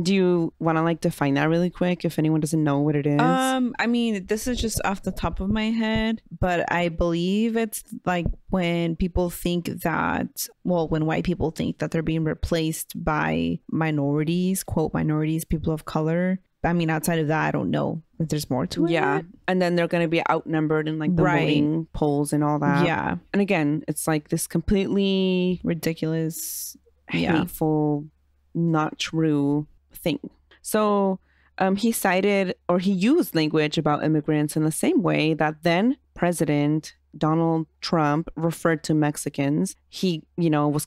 Do you want to define that really quick if anyone doesn't know what it is? I mean, this is just off the top of my head, but I believe it's like when people think that, when white people think that they're being replaced by minorities, quote, minorities, people of color. I mean, outside of that, I don't know if there's more to it. Yeah. And then they're going to be outnumbered in the voting polls and all that. Yeah. And again, it's like this completely ridiculous, hateful, not true thing. So he used language about immigrants in the same way that then President Donald Trump referred to Mexicans. He, was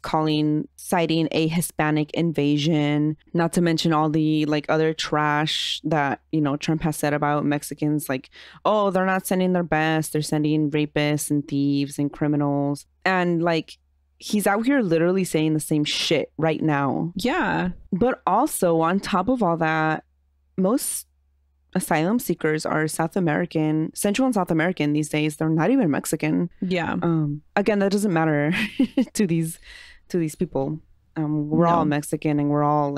citing a Hispanic invasion, not to mention all the other trash that, Trump has said about Mexicans, like, oh, they're not sending their best. They're sending rapists and thieves and criminals. And he's out here literally saying the same shit right now. Yeah. But also on top of all that, most asylum seekers are Central and South American these days. They're not even Mexican. Yeah. Again, that doesn't matter to these people. We're all Mexican and we're all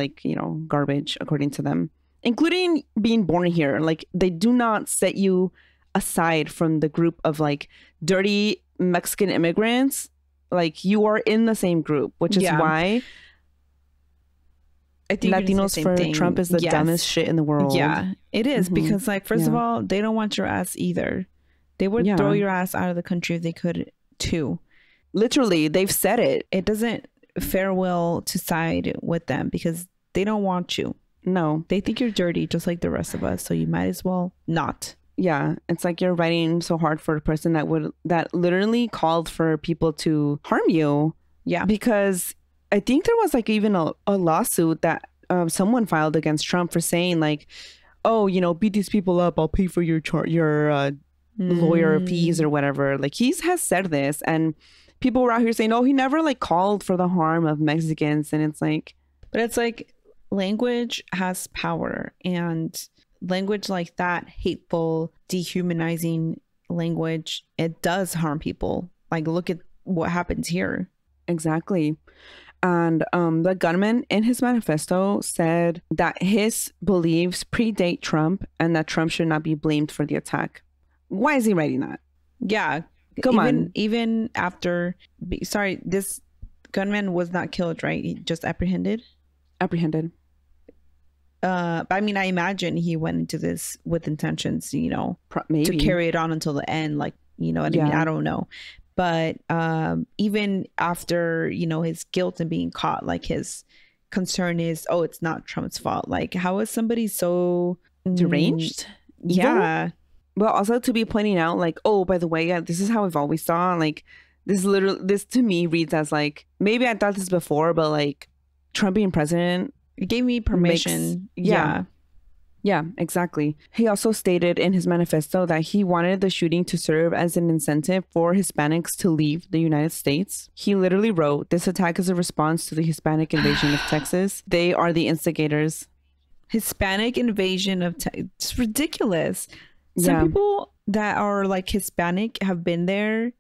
garbage according to them, including being born here. They do not set you aside from the group of dirty Mexican immigrants. You are in the same group, which is why I think Latinos for Trump is the dumbest shit in the world. Yeah, it is because first of all, they don't want your ass either. They would throw your ass out of the country if they could too. Literally, they've said it. It doesn't fare well to side with them because they don't want you. No. They think you're dirty just like the rest of us. So you might as well not. Yeah, it's like you're fighting so hard for a person that literally called for people to harm you. Yeah. Because I think there was even a lawsuit that someone filed against Trump for saying oh, beat these people up. I'll pay for your lawyer fees or whatever. He has said this and people were out here saying, oh, he never called for the harm of Mexicans. And it's but it's language has power, and language like that, hateful, dehumanizing, language, it does harm people. Like, look at what happens here. Exactly. And the gunman in his manifesto said that his beliefs predate Trump and that Trump should not be blamed for the attack. Why is he writing that? Yeah. Come on. Even after, sorry, this gunman was not killed, right? He just apprehended? Apprehended. But I mean, I imagine he went into this with intentions, you know, Maybe. to carry it on until the end. Like, you know what I mean? I don't know. But even after, you know, his guilt and being caught, like his concern is, oh, it's not Trump's fault. Like, how is somebody so deranged? Yeah. Well, also to be pointing out, like, oh, by the way, this is how I've always thought. Like, this to me reads as like, maybe I thought this before, but like Trump being president, it gave me permission. Yeah, exactly. He also stated in his manifesto that he wanted the shooting to serve as an incentive for Hispanics to leave the United States. He literally wrote, "This attack is a response to the Hispanic invasion of Texas. They are the instigators." Hispanic invasion of Texas. It's ridiculous. Some people that are like Hispanic have been there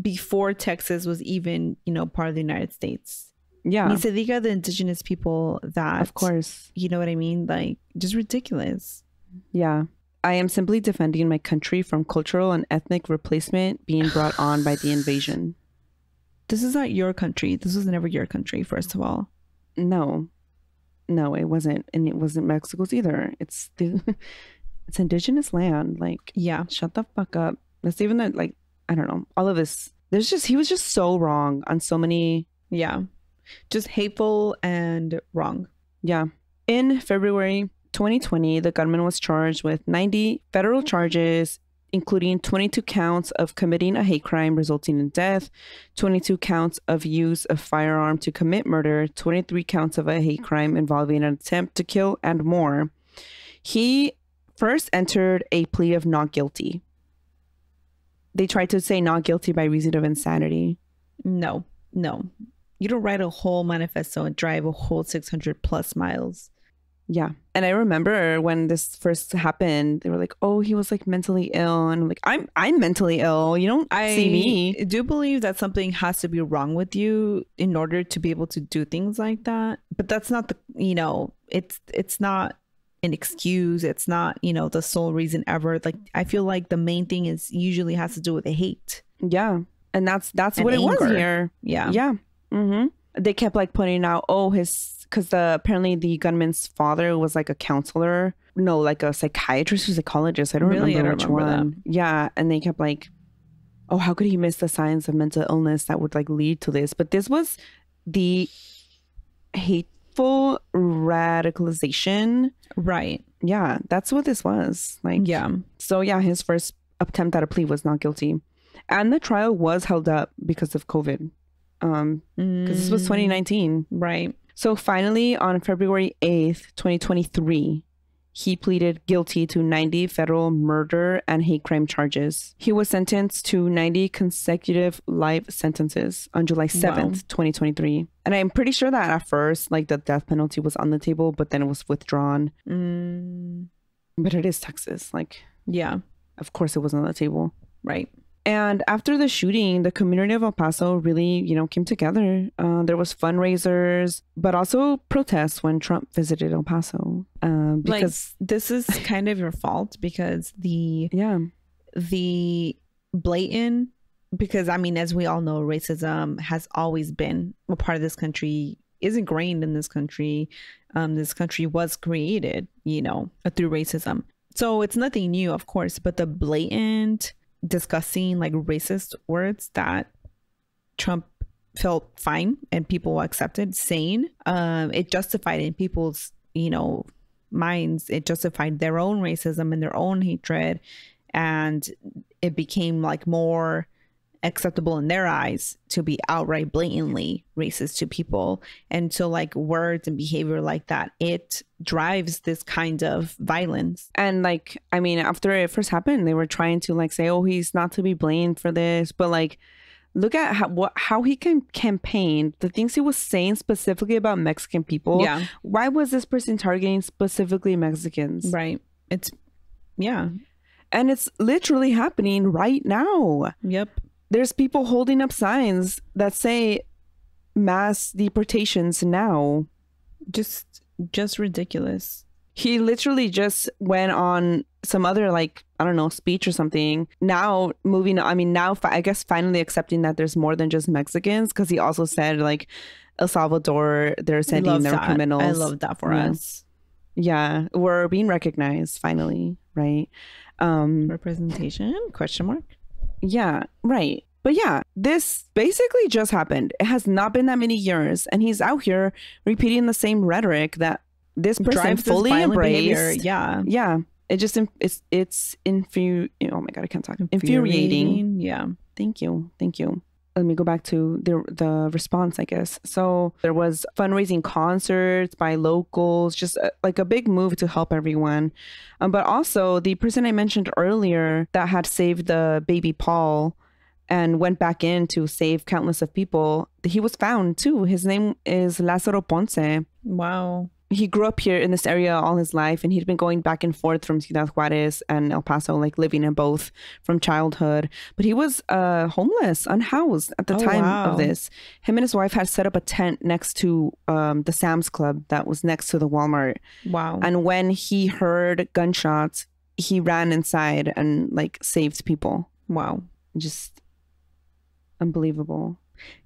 before Texas was even, you know, part of the United States. Yeah. Ni se diga the indigenous people that, of course, you know what I mean? Like, just ridiculous. Yeah. I am simply defending my country from cultural and ethnic replacement being brought on by the invasion. This is not your country. This was never your country, first of all. No, it wasn't. And it wasn't Mexico's either. It's indigenous land. Like, yeah, shut the fuck up. That's even that, like, I don't know. All of this. He was just so wrong on so many. Yeah. Just hateful and wrong. Yeah. In February 2020, the gunman was charged with 90 federal charges, including 22 counts of committing a hate crime resulting in death, 22 counts of use of firearm to commit murder, 23 counts of a hate crime involving an attempt to kill, and more. He first entered a plea of not guilty. They tried to say not guilty by reason of insanity. No. You don't write a whole manifesto and drive a whole 600 plus miles. Yeah. And I remember when this first happened, they were like, oh, he was like mentally ill. And I'm like, I'm mentally ill. You don't see me. I do believe that something has to be wrong with you in order to be able to do things like that. But that's not it's not an excuse. It's not, the sole reason ever. Like, I feel like the main thing is usually has to do with the hate. Yeah. And that's what it was here. Yeah. Yeah. Mm-hmm. They kept like pointing out, because apparently the gunman's father was like a counselor, like a psychiatrist or psychologist. I don't remember which one. That. Yeah, and they kept like, oh, how could he miss the signs of mental illness that would like lead to this? But this was the hateful radicalization, right? Yeah, that's what this was. Like, yeah. So yeah, his first attempt at a plea was not guilty, and the trial was held up because of COVID. Because this was 2019. Right. So finally, on February 8th, 2023, he pleaded guilty to 90 federal murder and hate crime charges. He was sentenced to 90 consecutive life sentences on July 7th, 2023. And I'm pretty sure that at first, like, the death penalty was on the table, but then it was withdrawn. But it is Texas. Like, yeah, of course it was on the table. Right. And after the shooting, the community of El Paso really, came together. There was fundraisers, but also protests when Trump visited El Paso. Because this is kind of your fault because the blatant, because I mean, as we all know, racism has always been a part of this country, is ingrained in this country. This country was created, through racism. So it's nothing new, of course, but the blatant discussing like racist words that Trump felt fine and people accepted saying, it justified in people's minds, it justified their own racism and their own hatred, and it became like more acceptable in their eyes to be outright blatantly racist to people. And so like words and behavior like that, it drives this kind of violence. And like, I mean, after it first happened, they were trying to like say, oh, he's not to be blamed for this, but like, look at how he campaigned, the things he was saying specifically about Mexican people. Yeah. Why was this person targeting specifically Mexicans? Right. It's, yeah. And it's literally happening right now. Yep. There's people holding up signs that say mass deportations now. Just ridiculous. He literally just went on some other, like, I don't know, speech or something. Now I guess finally accepting that there's more than just Mexicans, because he also said, like, El Salvador, they're sending their criminals. I love that for us. Yeah, we're being recognized finally, right? Representation? Question mark? Yeah, right. But yeah, this basically just happened. It has not been that many years, and he's out here repeating the same rhetoric that this person fully embraced. Yeah. It just it's infuriating. Oh my god, I can't talk. Infuriating. Yeah. Thank you. Let me go back to the response, I guess. So there was fundraising concerts by locals, just like a big move to help everyone. But also the person I mentioned earlier that had saved the baby Paul and went back in to save countless of people, he was found too. His name is Lázaro Ponce. Wow. He grew up here in this area all his life, and he'd been going back and forth from Ciudad Juarez and El Paso, like living in both from childhood. But he was homeless, unhoused at the time of this. Him and his wife had set up a tent next to the Sam's Club that was next to the Walmart. Wow. And when he heard gunshots, he ran inside and like saved people. Wow. Just unbelievable.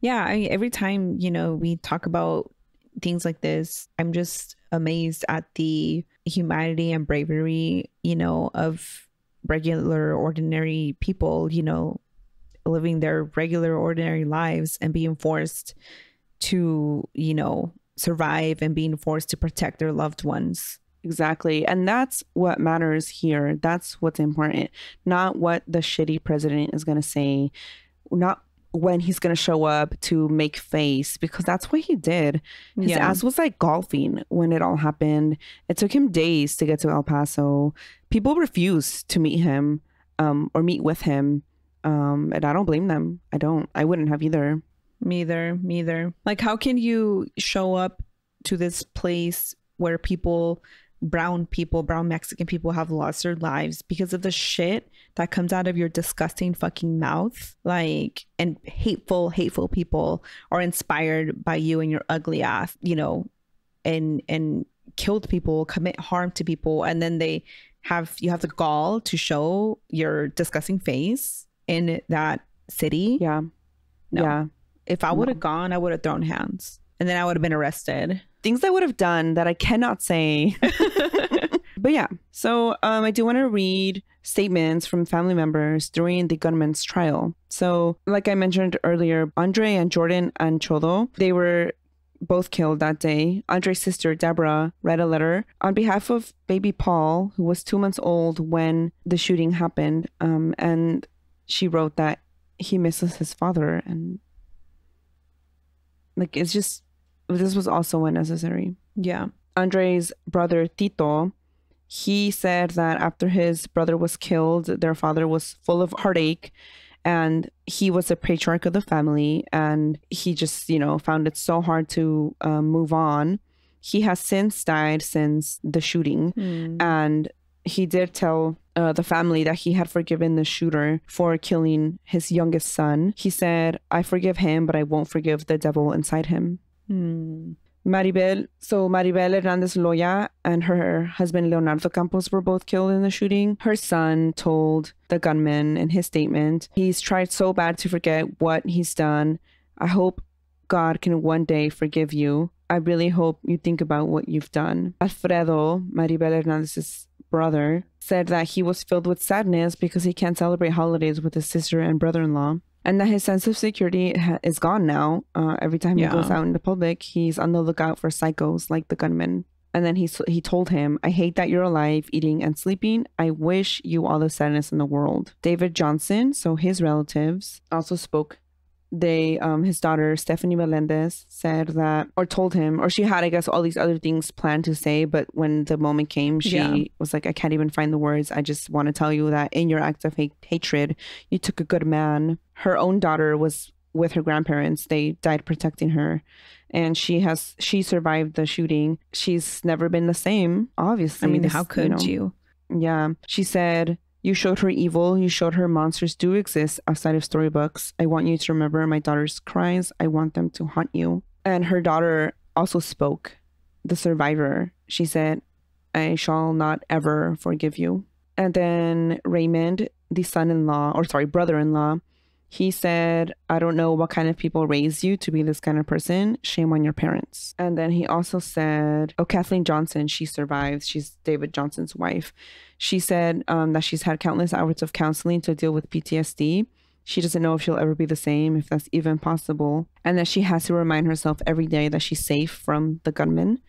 Yeah. Every time, we talk about things like this, I'm just amazed at the humanity and bravery, of regular, ordinary people, living their regular, ordinary lives and being forced to, survive and being forced to protect their loved ones. Exactly. And that's what matters here. That's what's important. Not what the shitty president is going to say, not when he's going to show up to make face, because that's what he did. His ass was like golfing when it all happened. It took him days to get to El Paso. People refused to meet him or meet with him. And I don't blame them. I wouldn't have either. Me either. Like, how can you show up to this place where brown Mexican people have lost their lives because of the shit that comes out of your disgusting fucking mouth? Like, and hateful people are inspired by you and your ugly ass, and killed people, commit harm to people, and then you have the gall to show your disgusting face in that city. Yeah. No. Yeah. If I would have gone, I would have thrown hands, and then I would have been arrested. Things I would have done that I cannot say. But yeah, so I do want to read statements from family members during the gunman's trial. So like I mentioned earlier, Andre and Jordan Anchodo, they were both killed that day. Andre's sister, Deborah, read a letter on behalf of baby Paul, who was 2 months old when the shooting happened. And she wrote that he misses his father. And like, it's just, this was also unnecessary. Yeah. Andre's brother, Tito, he said that after his brother was killed, their father was full of heartache, and he was the patriarch of the family, and he just, found it so hard to move on. He has since died since the shooting, and he did tell the family that he had forgiven the shooter for killing his youngest son. He said, "I forgive him, but I won't forgive the devil inside him." Maribel Hernandez Loya and her husband Leonardo Campos were both killed in the shooting. Her son told the gunman in his statement, "He's tried so bad to forget what he's done. I hope God can one day forgive you. I really hope you think about what you've done." Alfredo, Maribel Hernandez's brother, said that he was filled with sadness because he can't celebrate holidays with his sister and brother-in-law, and that his sense of security is gone now. Every time he goes out in the public, he's on the lookout for psychos like the gunman. And then he told him, "I hate that you're alive, eating and sleeping. I wish you all the sadness in the world." David Johnson, so his relatives, also spoke. His daughter, Stephanie Melendez, said that, or told him, or she had, I guess, all these other things planned to say, but when the moment came, she was like, "I can't even find the words. I just want to tell you that in your act of hatred, you took a good man." Her own daughter was with her grandparents. They died protecting her, and she survived the shooting. She's never been the same, obviously. I mean, how could you? Yeah. She said, You showed her evil. You showed her monsters do exist outside of storybooks. I want you to remember my daughter's cries. I want them to haunt you. And her daughter also spoke, the survivor. She said, I shall not ever forgive you. And then Raymond, the brother-in-law, he said, I don't know what kind of people raised you to be this kind of person. Shame on your parents. And then he also said, Kathleen Johnson, she survives. She's David Johnson's wife. She said that she's had countless hours of counseling to deal with PTSD. She doesn't know if she'll ever be the same, if that's even possible. And that she has to remind herself every day that she's safe from the gunman,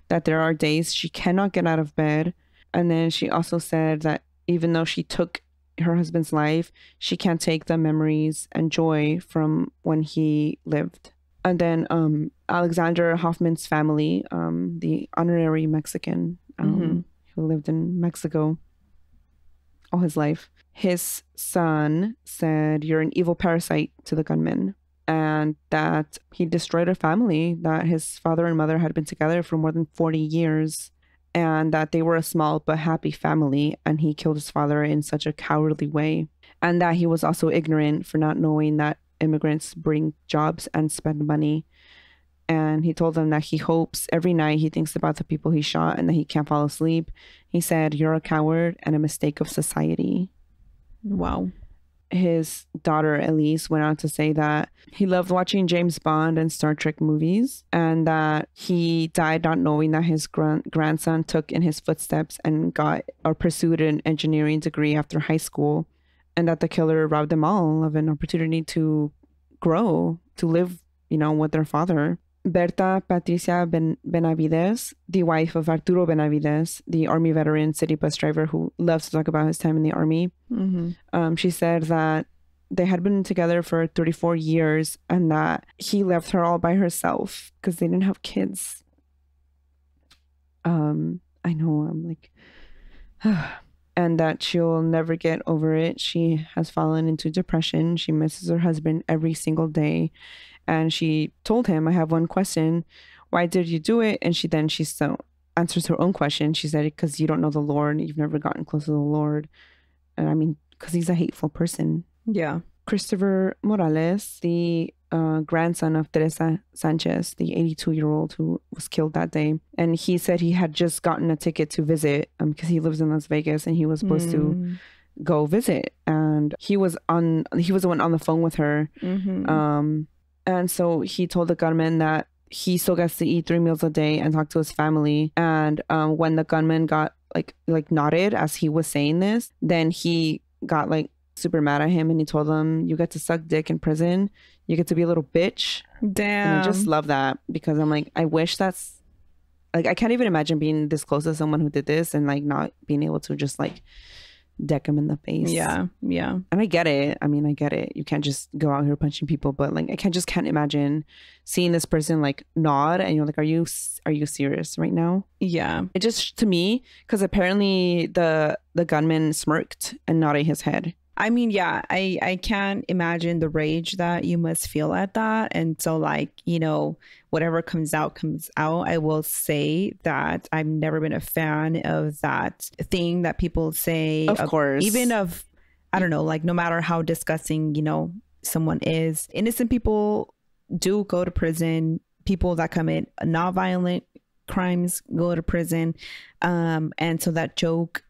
that there are days she cannot get out of bed. And then she also said that even though she took her husband's life, she can't take the memories and joy from when he lived. And then Alexander Hoffman's family, the honorary Mexican who lived in Mexico all his life, his son said, you're an evil parasite to the gunman, and that he destroyed a family, that his father and mother had been together for more than 40 years. And that they were a small but happy family, and he killed his father in such a cowardly way. And that he was also ignorant for not knowing that immigrants bring jobs and spend money. And he told them that he hopes every night he thinks about the people he shot and that he can't fall asleep. He said, you're a coward and a mistake of society. Wow. His daughter Elise went on to say that he loved watching James Bond and Star Trek movies, and that he died not knowing that his grandson took in his footsteps and got or pursued an engineering degree after high school, and that the killer robbed them all of an opportunity to grow, to live, with their father. Berta Patricia Benavides, the wife of Arturo Benavides, the Army veteran city bus driver who loves to talk about his time in the Army. She said that they had been together for 34 years and that he left her all by herself because they didn't have kids. I know, I'm like... and that she'll never get over it. She has fallen into depression. She misses her husband every single day. And she told him, I have one question. Why did you do it? And she answers her own question. She said, because you don't know the Lord. You've never gotten close to the Lord. And I mean, because he's a hateful person. Yeah. Christopher Morales, the grandson of Teresa Sanchez, the 82-year-old who was killed that day. And he said he had just gotten a ticket to visit because he lives in Las Vegas and he was supposed to go visit. And he was the one on the phone with her. And so he told the gunman that he still gets to eat 3 meals a day and talk to his family. And when the gunman got like nodded as he was saying this, then he got like super mad at him and he told him, you get to suck dick in prison. You get to be a little bitch. Damn. And I just love that because I'm like, I wish that's like, I can't even imagine being this close to someone who did this and like not being able to just like deck him in the face. Yeah. And I get it. I mean, I get it. You can't just go out here punching people, but like, I can't imagine seeing this person like nod and you're like, are you serious right now? Yeah. It just, to me, because apparently the gunman smirked and nodded his head. I mean, yeah, I can't imagine the rage that you must feel at that. And so like, whatever comes out. I will say that I've never been a fan of that thing that people say. Of course. Even of, I don't know, like no matter how disgusting, someone is. Innocent people do go to prison. People that commit not violent crimes go to prison. And so that joke,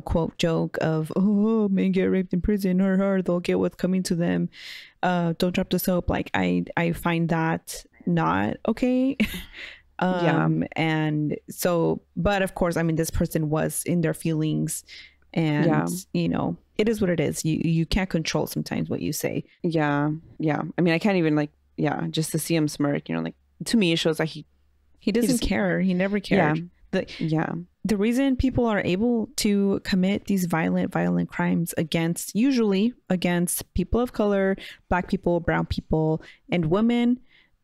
quote joke of, oh, men get raped in prison, or they'll get what's coming to them. Don't drop the soap. Like I find that not okay. And so, but of course, I mean, this person was in their feelings and, it is what it is. You can't control sometimes what you say. Yeah. I mean, I can't even just to see him smirk, like to me, it shows like he doesn't care. He never cared. The reason people are able to commit these violent crimes usually against people of color, Black people, brown people, and women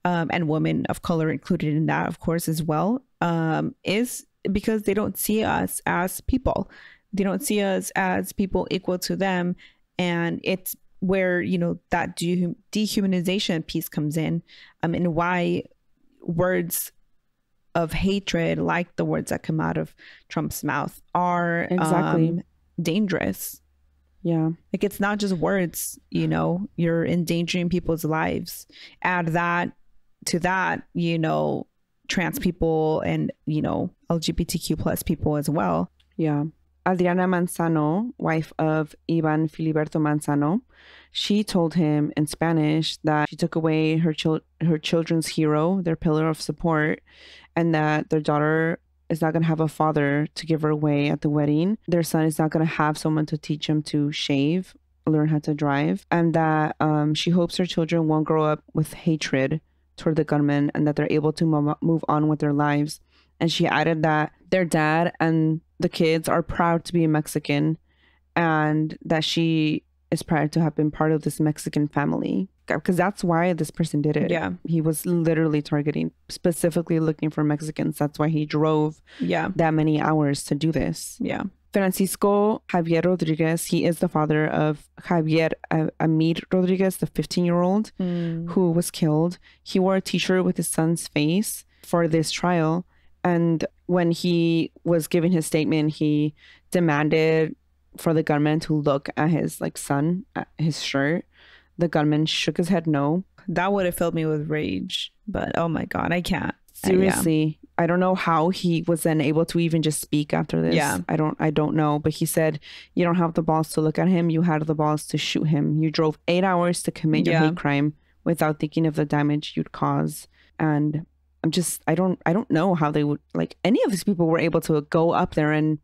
of color included in that, of course, as well, is because they don't see us as people. They don't see us as people equal to them. And it's where, that dehumanization piece comes in, and why words of hatred, like the words that come out of Trump's mouth, are exactly dangerous. Yeah. Like, it's not just words, you know, you're endangering people's lives. Add that to that, you know, trans people and, you know, LGBTQ plus people as well. Yeah. Adriana Manzano, wife of Ivan Filiberto Manzano, she told him in Spanish that she took away her children's hero, their pillar of support, and that their daughter is not going to have a father to give her away at the wedding. Their son is not going to have someone to teach him to shave, learn how to drive, and that she hopes her children won't grow up with hatred toward the gunman and that they're able to move on with their lives. And she added that their dad and the kids are proud to be Mexican and that she is proud to have been part of this Mexican family. Because that's why this person did it. Yeah. He was literally targeting, specifically looking for Mexicans. That's why he drove that many hours to do this. Yeah. Francisco Javier Rodriguez, he is the father of Javier Amir Rodriguez, the 15-year-old who was killed. He wore a t-shirt with his son's face for this trial. And when he was giving his statement, he demanded for the gunman to look at his son, at his shirt. The gunman shook his head no. That would have filled me with rage. But oh my God, I can't. Seriously. I don't know how he was then able to even just speak after this. Yeah. I don't know. But he said, you don't have the balls to look at him. You had the balls to shoot him. You drove 8 hours to commit your hate crime without thinking of the damage you'd cause. And I don't know how they would, like, any of these people were able to go up there and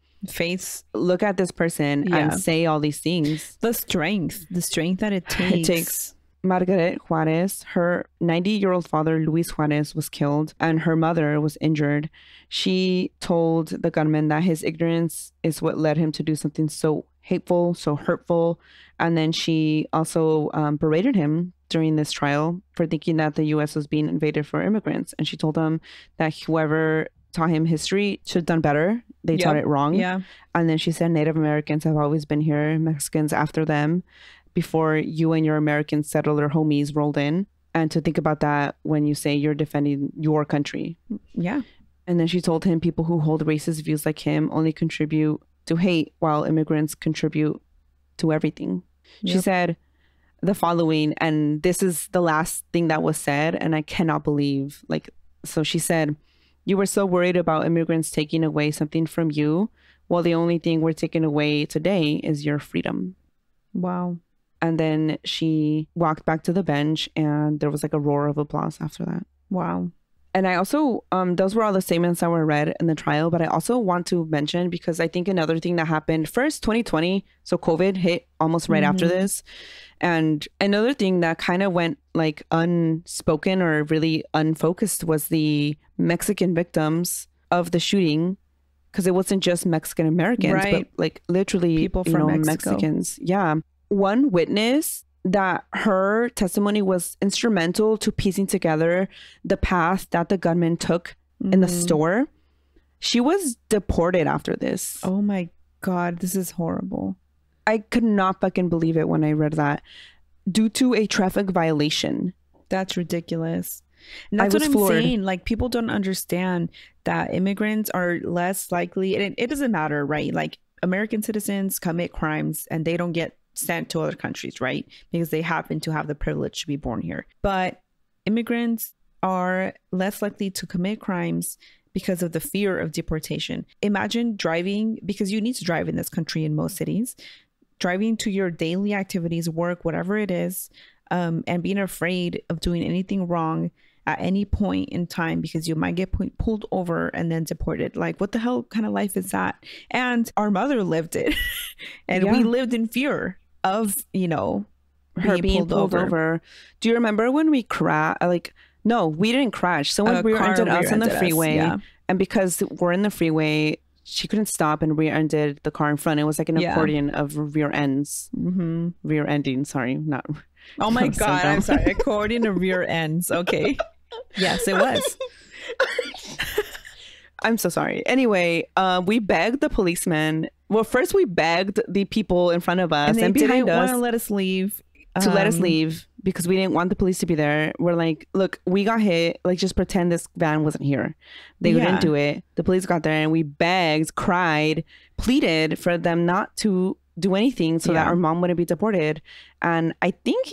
look at this person and say all these things. The strength that it takes. Margaret Juarez, her 90-year-old father, Luis Juarez, was killed and her mother was injured. She told the gunman that his ignorance is what led him to do something so hateful, so hurtful. And then she also berated him during this trial for thinking that the U.S. was being invaded for immigrants. And she told him that whoever taught him history should have done better. They taught it wrong. Yeah. And then she said Native Americans have always been here, Mexicans after them, before you and your American settler homies rolled in. And to think about that when you say you're defending your country. Yeah. And then she told him people who hold racist views like him only contribute to hate while immigrants contribute to everything. She said the following, and this is the last thing that was said, and I cannot believe, so she said, "You were so worried about immigrants taking away something from you. Well, the only thing we're taking away today is your freedom." Wow. And then she walked back to the bench and there was like a roar of applause after that. Wow. And I also, those were all the statements that were read in the trial, but I also want to mention, because I think another thing that happened first, 2020, so COVID hit almost right after this. And another thing that kind of went like unspoken or really unfocused was the Mexican victims of the shooting, because it wasn't just Mexican Americans, but like literally people from Mexico. Mexicans. Yeah. One witness that her testimony was instrumental to piecing together the path that the gunman took in the store. She was deported after this. Oh my God, this is horrible. I could not fucking believe it when I read that. Due to a traffic violation. That's ridiculous. And that's what I'm saying. Like, people don't understand that immigrants are less likely, and it doesn't matter, right? Like, American citizens commit crimes and they don't get sent to other countries, right? Because they happen to have the privilege to be born here. But immigrants are less likely to commit crimes because of the fear of deportation. Imagine driving, because you need to drive in this country in most cities, driving to your daily activities, work, whatever it is, and being afraid of doing anything wrong at any point in time because you might get pulled over and then deported. Like, what the hell kind of life is that? And our mother lived it. And we lived in fear of, you know, her being pulled over. Do you remember when we crashed? Like, no, we didn't crash. Someone rear-ended us on the freeway. And because we're in the freeway, she couldn't stop and rear-ended the car in front. It was like an accordion of rear ends. Rear-ending, sorry, not... Oh my God, I'm sorry. Accordion of rear ends. Okay. Yes, it was. I'm so sorry. Anyway, we begged the policeman. Well, first we begged the people in front of us and behind us want to let us leave. To let us leave because we didn't want the police to be there. We're like, look, we got hit. Like, just pretend this van wasn't here. They didn't do it. The police got there and we begged, cried, pleaded for them not to do anything so that our mom wouldn't be deported. And I think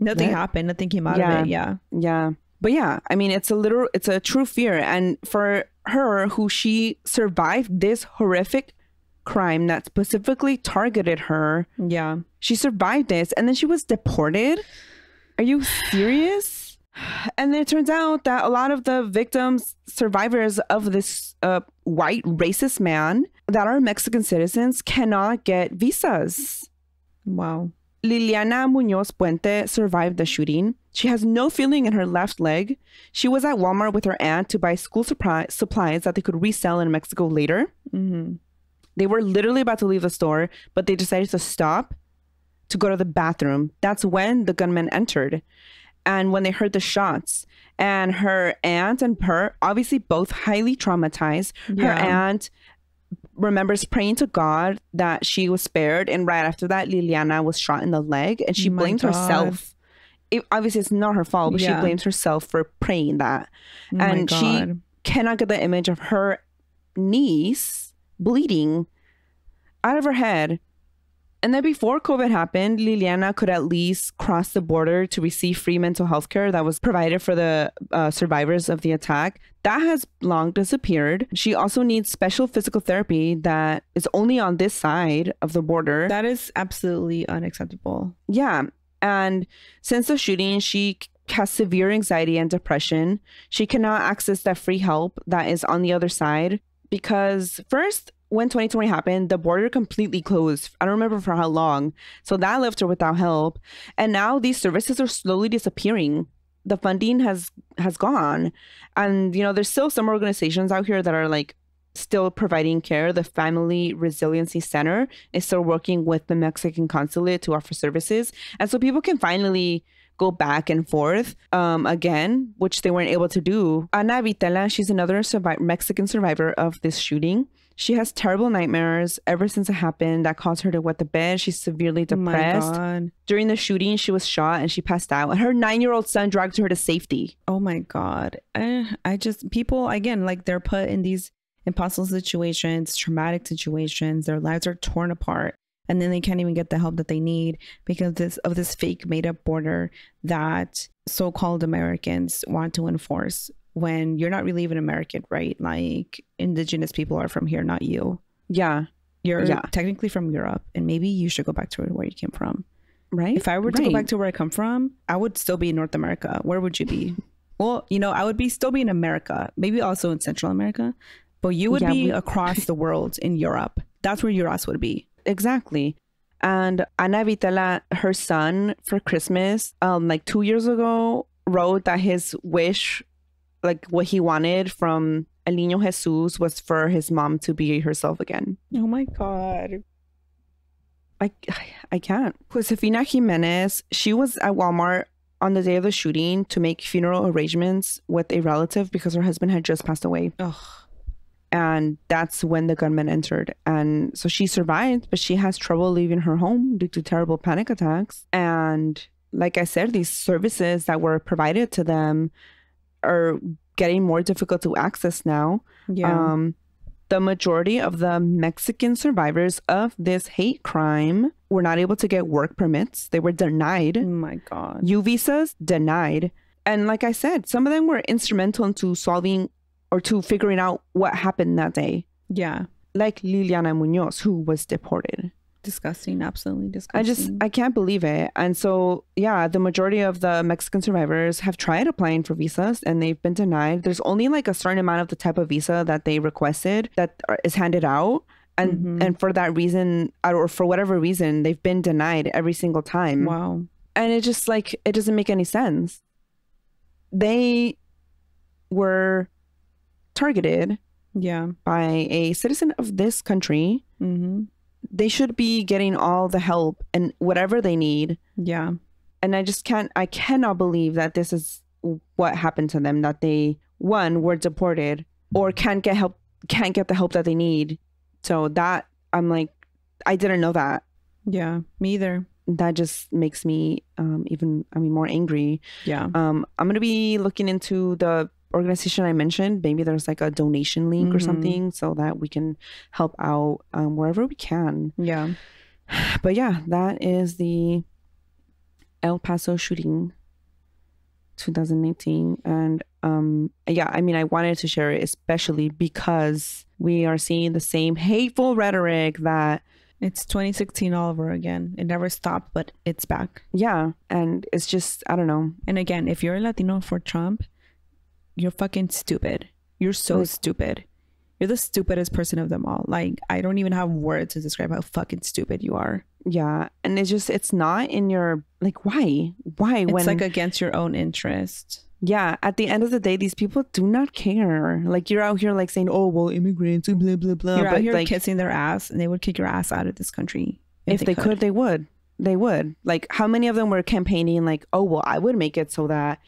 nothing happened. Nothing came out of it. Yeah. Yeah. But yeah, I mean, it's a true fear. And for her, who she survived this horrific crime that specifically targeted her. Yeah. She survived this and then she was deported. Are you serious? And then it turns out that a lot of the victims, survivors of this white racist man that are Mexican citizens cannot get visas. Wow. Liliana Muñoz Puente survived the shooting. She has no feeling in her left leg. She was at Walmart with her aunt to buy school supplies that they could resell in Mexico later. Mm-hmm. They were literally about to leave the store, but they decided to stop to go to the bathroom. That's when the gunman entered. And when they heard the shots, and her aunt and her, obviously both highly traumatized. Her aunt remembers praying to God that she was spared. And right after that, Liliana was shot in the leg and she blamed herself. Obviously, it's not her fault, but she blames herself for praying that. And she cannot get the image of her niece bleeding out of her head. And then before COVID happened, Liliana could at least cross the border to receive free mental health care that was provided for the survivors of the attack. That has long disappeared. She also needs special physical therapy that is only on this side of the border. That is absolutely unacceptable. Yeah. And since the shooting, she has severe anxiety and depression. She cannot access that free help that is on the other side because first, when 2020 happened, the border completely closed. I don't remember for how long. So that left her without help. And now these services are slowly disappearing. The funding has gone. And, you know, there's still some organizations out here that are like still providing care. The Family Resiliency Center is still working with the Mexican consulate to offer services. And so people can finally go back and forth again, which they weren't able to do. Ana Vitela, she's another Mexican survivor of this shooting. She has terrible nightmares ever since it happened that caused her to wet the bed. She's severely depressed. Oh my God. During the shooting, she was shot and she passed out. And her 9-year-old son dragged her to safety. Oh my God. I just, people, again, like they're put in these impossible situations, traumatic situations. Their lives are torn apart. And then they can't even get the help that they need because of this fake made up border that so-called Americans want to enforce. When you're not really even American, right? Like indigenous people are from here, not you. Yeah. You're technically from Europe and maybe you should go back to where you came from. Right. If I were to go back to where I come from, I would still be in North America. Where would you be? Well, you know, I would still be in America, maybe also in Central America, but you would be across the world in Europe. That's where your ass would be. Exactly. And Ana Vitela, her son, for Christmas, like 2 years ago, wrote that his wish, like what he wanted from El Niño Jesus, was for his mom to be herself again. Oh my God. I can't. Josefina Jimenez, she was at Walmart on the day of the shooting to make funeral arrangements with a relative because her husband had just passed away. Ugh. And that's when the gunman entered. And so she survived, but she has trouble leaving her home due to terrible panic attacks. And like I said, these services that were provided to them are getting more difficult to access now. Yeah. The majority of the Mexican survivors of this hate crime were not able to get work permits. They were denied. Oh my God. U visas denied. And like I said, some of them were instrumental into solving or to figuring out what happened that day. Yeah. Like Liliana Muñoz, who was deported. Disgusting. Absolutely disgusting. I can't believe it. And so, yeah, the majority of the Mexican survivors have tried applying for visas and they've been denied. There's only like a certain amount of the type of visa that they requested that is handed out. And for that reason, or for whatever reason, they've been denied every single time. Wow. And it just like, it doesn't make any sense. They were targeted by a citizen of this country. They should be getting all the help and whatever they need. Yeah. And I cannot believe that this is what happened to them, that they, one, were deported or can't get the help that they need. So that, I'm like, I didn't know that. Yeah, me either. that just makes me more angry. Yeah. I'm going to be looking into the organization I mentioned. Maybe there's like a donation link or something so that we can help out wherever we can. Yeah. But yeah, that is the El Paso shooting 2019. And I wanted to share it especially because we are seeing the same hateful rhetoric that it's 2016 all over again. It never stopped, but it's back. Yeah. And it's just, I don't know. And again, if you're a Latino for Trump, you're fucking stupid. You're so stupid. You're the stupidest person of them all. Like, I don't even have words to describe how fucking stupid you are. Yeah. And it's not in your, like, why? It's like against your own interest. Yeah. At the end of the day, these people do not care. Like, you're out here like saying, oh, well, immigrants and blah, blah, blah. You're out here like, kissing their ass, and they would kick your ass out of this country. If they could, they would. They would. Like, how many of them were campaigning like, oh, well, I would make it so that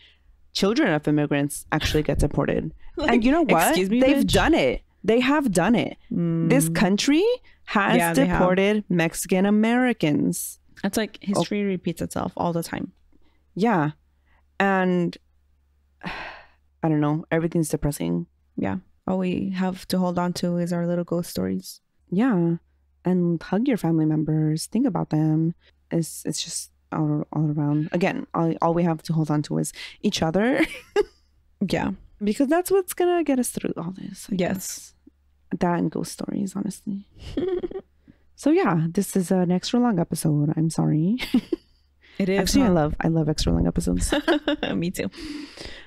children of immigrants actually get deported. Like, and you know what? Excuse me, they've bitch? done it. They have done it. This country has deported Mexican Americans. It's like history repeats itself all the time. Yeah. And I don't know. Everything's depressing. Yeah. All we have to hold on to is our little ghost stories. Yeah. And hug your family members. Think about them. It's just all around. Again, all we have to hold on to is each other. Yeah. Because that's what's going to get us through all this. I yes. guess. That and ghost stories, honestly. So yeah, this is an extra long episode. I'm sorry. It is. Actually, I love extra long episodes. Me too.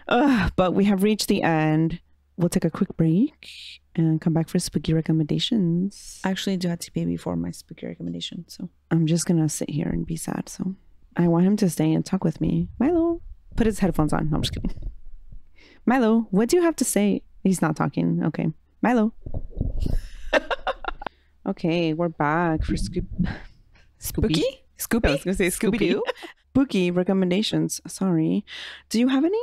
But we have reached the end. We'll take a quick break and come back for spooky recommendations. I actually do have to pay before my spooky recommendation. So I'm just going to sit here and be sad. So I want him to stay and talk with me. Milo, put his headphones on. No, I'm just kidding. Milo, what do you have to say? He's not talking. Okay. Milo. Okay, we're back for Spooky? Scoopy? Scoopy? I was going to say Scooby-Doo. Spooky recommendations. Sorry. Do you have any?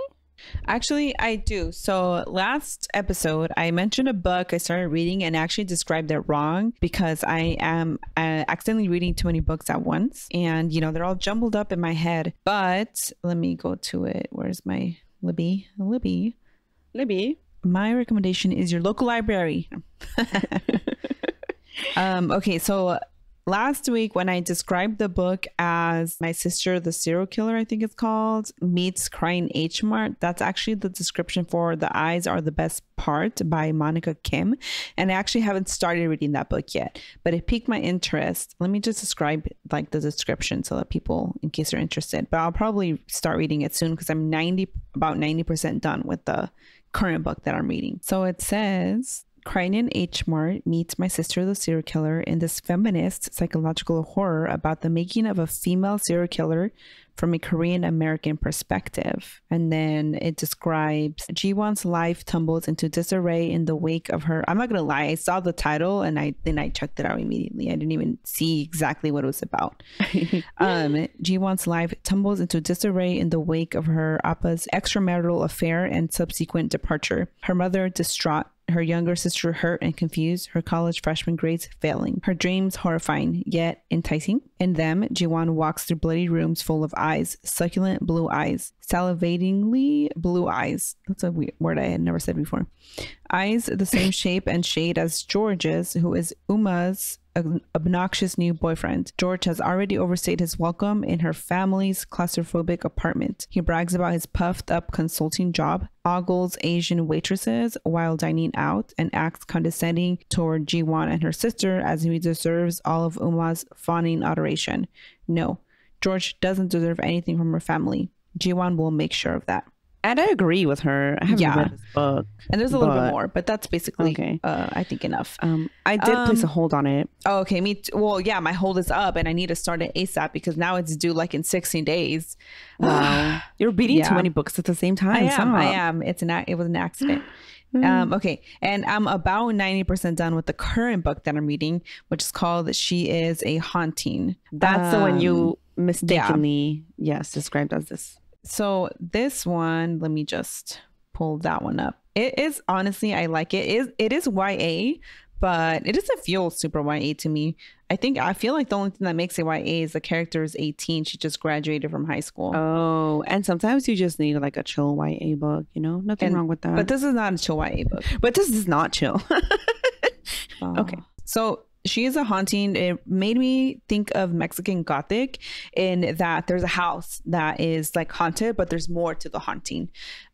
Actually, I do. So last episode, I mentioned a book I started reading and actually described it wrong because I am accidentally reading too many books at once. And, they're all jumbled up in my head. But let me go to it. Where's my Libby? My recommendation is your local library. Okay, so last week when I described the book as My Sister, the Serial Killer, I think it's called, meets Crying H Mart, that's actually the description for The Eyes Are the Best Part by Monica Kim. And I actually haven't started reading that book yet, but it piqued my interest. Let me just describe like the description so that people, in case they're interested, but I'll probably start reading it soon because I'm about 90% done with the current book that I'm reading. So it says, Crying in H Mart meets My Sister, the Serial Killer in this feminist psychological horror about the making of a female serial killer from a Korean American perspective. And then it describes Ji-won's life tumbles into disarray in the wake of her. I'm not gonna lie, I saw the title and then I checked it out immediately. I didn't even see exactly what it was about. Ji-won's life tumbles into disarray in the wake of her appa's extramarital affair and subsequent departure. Her mother distraught, her younger sister hurt and confused, her college freshman grades failing, her dreams horrifying yet enticing. In them, Ji-won walks through bloody rooms full of eyes, succulent blue eyes, salivatingly blue eyes. That's a weird word I had never said before. Eyes the same shape and shade as George's, who is Uma's obnoxious new boyfriend. George has already overstayed his welcome in her family's claustrophobic apartment. He brags about his puffed up consulting job, ogles Asian waitresses while dining out, and acts condescending toward Ji-won and her sister as if he deserves all of Uma's fawning adoration. No, George doesn't deserve anything from her family. Ji-won will make sure of that. And I agree with her. I haven't read this book. And there's a little bit more, but that's basically, I think, enough. I did place a hold on it. Oh, okay. Me too. Well, yeah, my hold is up and I need to start it ASAP because now it's due like in 16 days. Wow. You're reading too many books at the same time. I am. It was an accident. Okay. And I'm about 90% done with the current book that I'm reading, which is called She Is a Haunting. That's the one you mistakenly, described as this. So this one, let me just pull that one up. It is, honestly, I like it. It is YA, but it doesn't feel super YA to me. I feel like the only thing that makes it YA is the character is 18. She just graduated from high school. Oh, and sometimes you just need like a chill YA book, you know? Nothing wrong with that. But this is not a chill YA book. But this is not chill. Okay. So she is a haunting. It made me think of Mexican Gothic in that there's a house that is like haunted, but there's more to the haunting.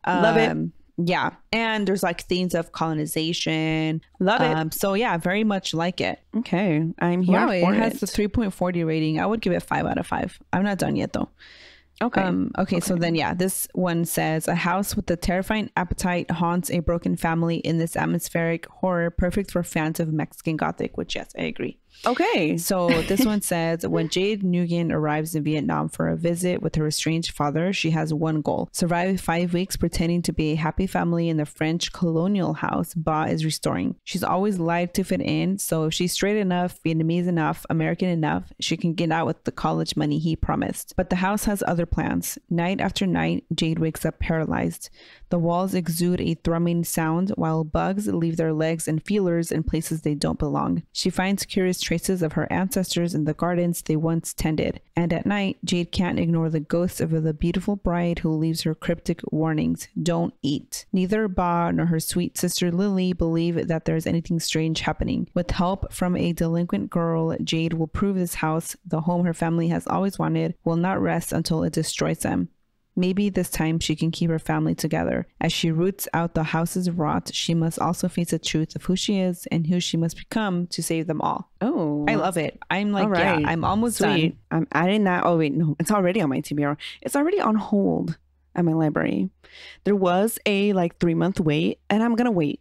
Love it. Yeah. And there's like themes of colonization. Love it. So yeah, very much like it. Okay. I'm here for it. It has the 3.40 rating. I would give it 5 out of 5. I'm not done yet though. Okay. So then, this one says a house with a terrifying appetite haunts a broken family in this atmospheric horror, perfect for fans of Mexican Gothic, which, yes, I agree. Okay. So this one says when Jade Nguyen arrives in Vietnam for a visit with her estranged father, she has one goal: survive 5 weeks pretending to be a happy family in the French colonial house Ba is restoring. She's always lied to fit in, so if she's straight enough, Vietnamese enough, American enough, she can get out with the college money he promised. But the house has other plans. Night after night, Jade wakes up paralyzed. The walls exude a thrumming sound while bugs leave their legs and feelers in places they don't belong. She finds curious traces of her ancestors in the gardens they once tended. And at night, Jade can't ignore the ghost of the beautiful bride who leaves her cryptic warnings. Don't eat. Neither Ba nor her sweet sister Lily believe that there's anything strange happening. With help from a delinquent girl, Jade will prove this house, the home her family has always wanted, will not rest until it destroys them. Maybe this time she can keep her family together. As she roots out the house's rot, she must also face the truth of who she is and who she must become to save them all. Oh, I love it. I'm like, right. yeah, I'm almost Sweet. done. I'm adding that. Oh, wait, no, it's already on my TBR. It's already on hold at my library. There was a 3-month wait, and I'm going to wait.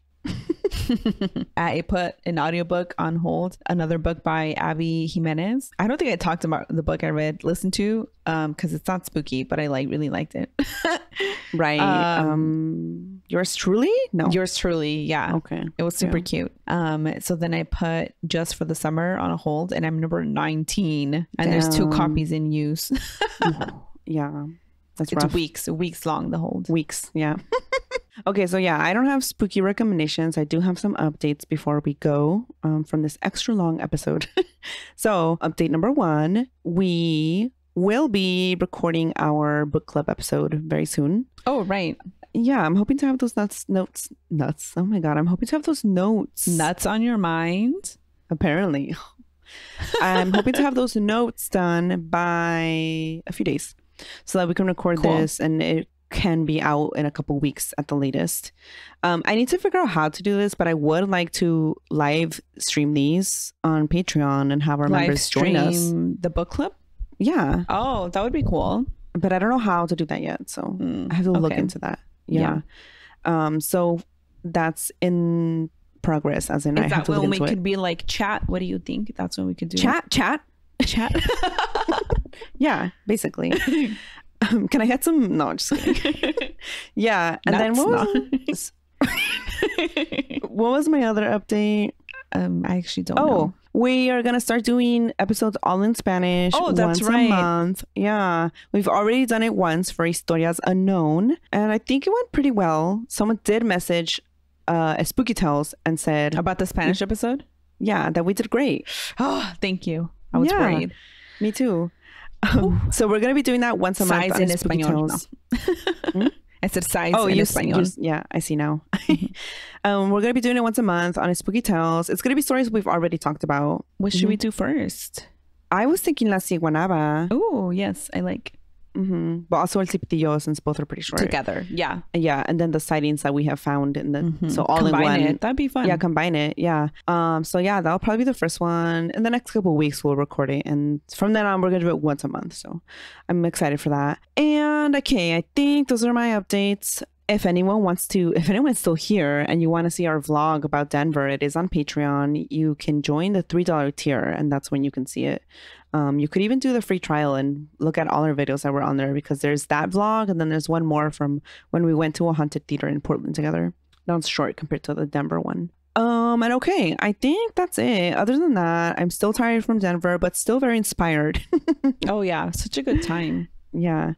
I put an audiobook on hold, another book by Abby Jimenez. I don't think I talked about the book I listened to because it's not spooky, but I really liked it. Right. Yours truly? No. Yours truly, yeah. Okay. It was super cute. So then I put Just for the Summer on a hold, and I'm number 19, and there's 2 copies in use. Yeah. That's it's rough. weeks long, the hold. Weeks, yeah. Okay, so I don't have spooky recommendations. I do have some updates before we go from this extra long episode. So update number 1, we will be recording our book club episode very soon. Oh, right. Yeah, I'm hoping to have those notes. Oh my God, I'm hoping to have those notes. Nuts on your mind? Apparently. I'm hoping to have those notes done by a few days so that we can record this and it can be out in a couple weeks at the latest. I need to figure out how to do this, but I would like to live stream these on Patreon and have our members join us. The book club? Yeah. Oh, that would be cool. But I don't know how to do that yet, so I have to look into that. Yeah. So that's in progress, as in I have to look into it. Is that when we could be like chat? What do you think? That's when we could do chat. Yeah, basically. Can I get some? No, just kidding. Yeah, and then what was my other update? I actually don't know. We are gonna start doing episodes all in Spanish. Oh, that's once right. a month. Yeah, we've already done it once for Historias Unknown, and I think it went pretty well. Someone did message Espooky Tales and said about the Spanish episode. Yeah, that we did great. Oh, thank you. I was worried. Me too. So we're going to be doing that once a month. Size in Español. No. I said size in Español. Yeah, I see now. We're going to be doing it once a month on Espooky Tales. It's going to be stories we've already talked about. What should we do first? I was thinking La Ciguanaba. Oh, yes. I like. But also El Cipitillo, since both are pretty short. Together, yeah. Yeah, and then the sightings that we have found in the so all combine in one. It. That'd be fun. Yeah, combine it. Yeah. So yeah, that'll probably be the first one. In the next couple of weeks, we'll record it, and from then on, we're gonna do it once a month. So I'm excited for that. And okay, I think those are my updates. If anyone's still here and you want to see our vlog about Denver, it is on Patreon. You can join the $3 tier, and that's when you can see it. You could even do the free trial and look at all our videos that were on there, because there's that vlog, and then there's one more from when we went to a haunted theater in Portland together. That one's short compared to the Denver one. And okay, I think that's it. Other than that, I'm still tired from Denver, but still very inspired. Oh yeah, such a good time. Yeah.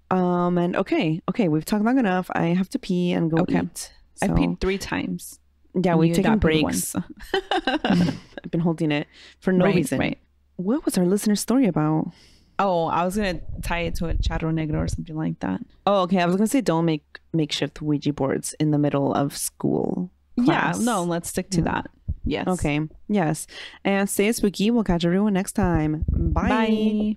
And okay, we've talked long enough. I have to pee and go eat. I peed 3 times. Yeah, we've You taken adopted breaks. I've been holding it for no reason. Right. What was our listener story about? Oh, I was gonna tie it to a Charro Negro or something like that. Oh, okay. I was gonna say don't make makeshift Ouija boards in the middle of school class. Yeah, no, let's stick to that. Yes. Okay. Yes. And stay spooky. We'll catch everyone next time. Bye. Bye.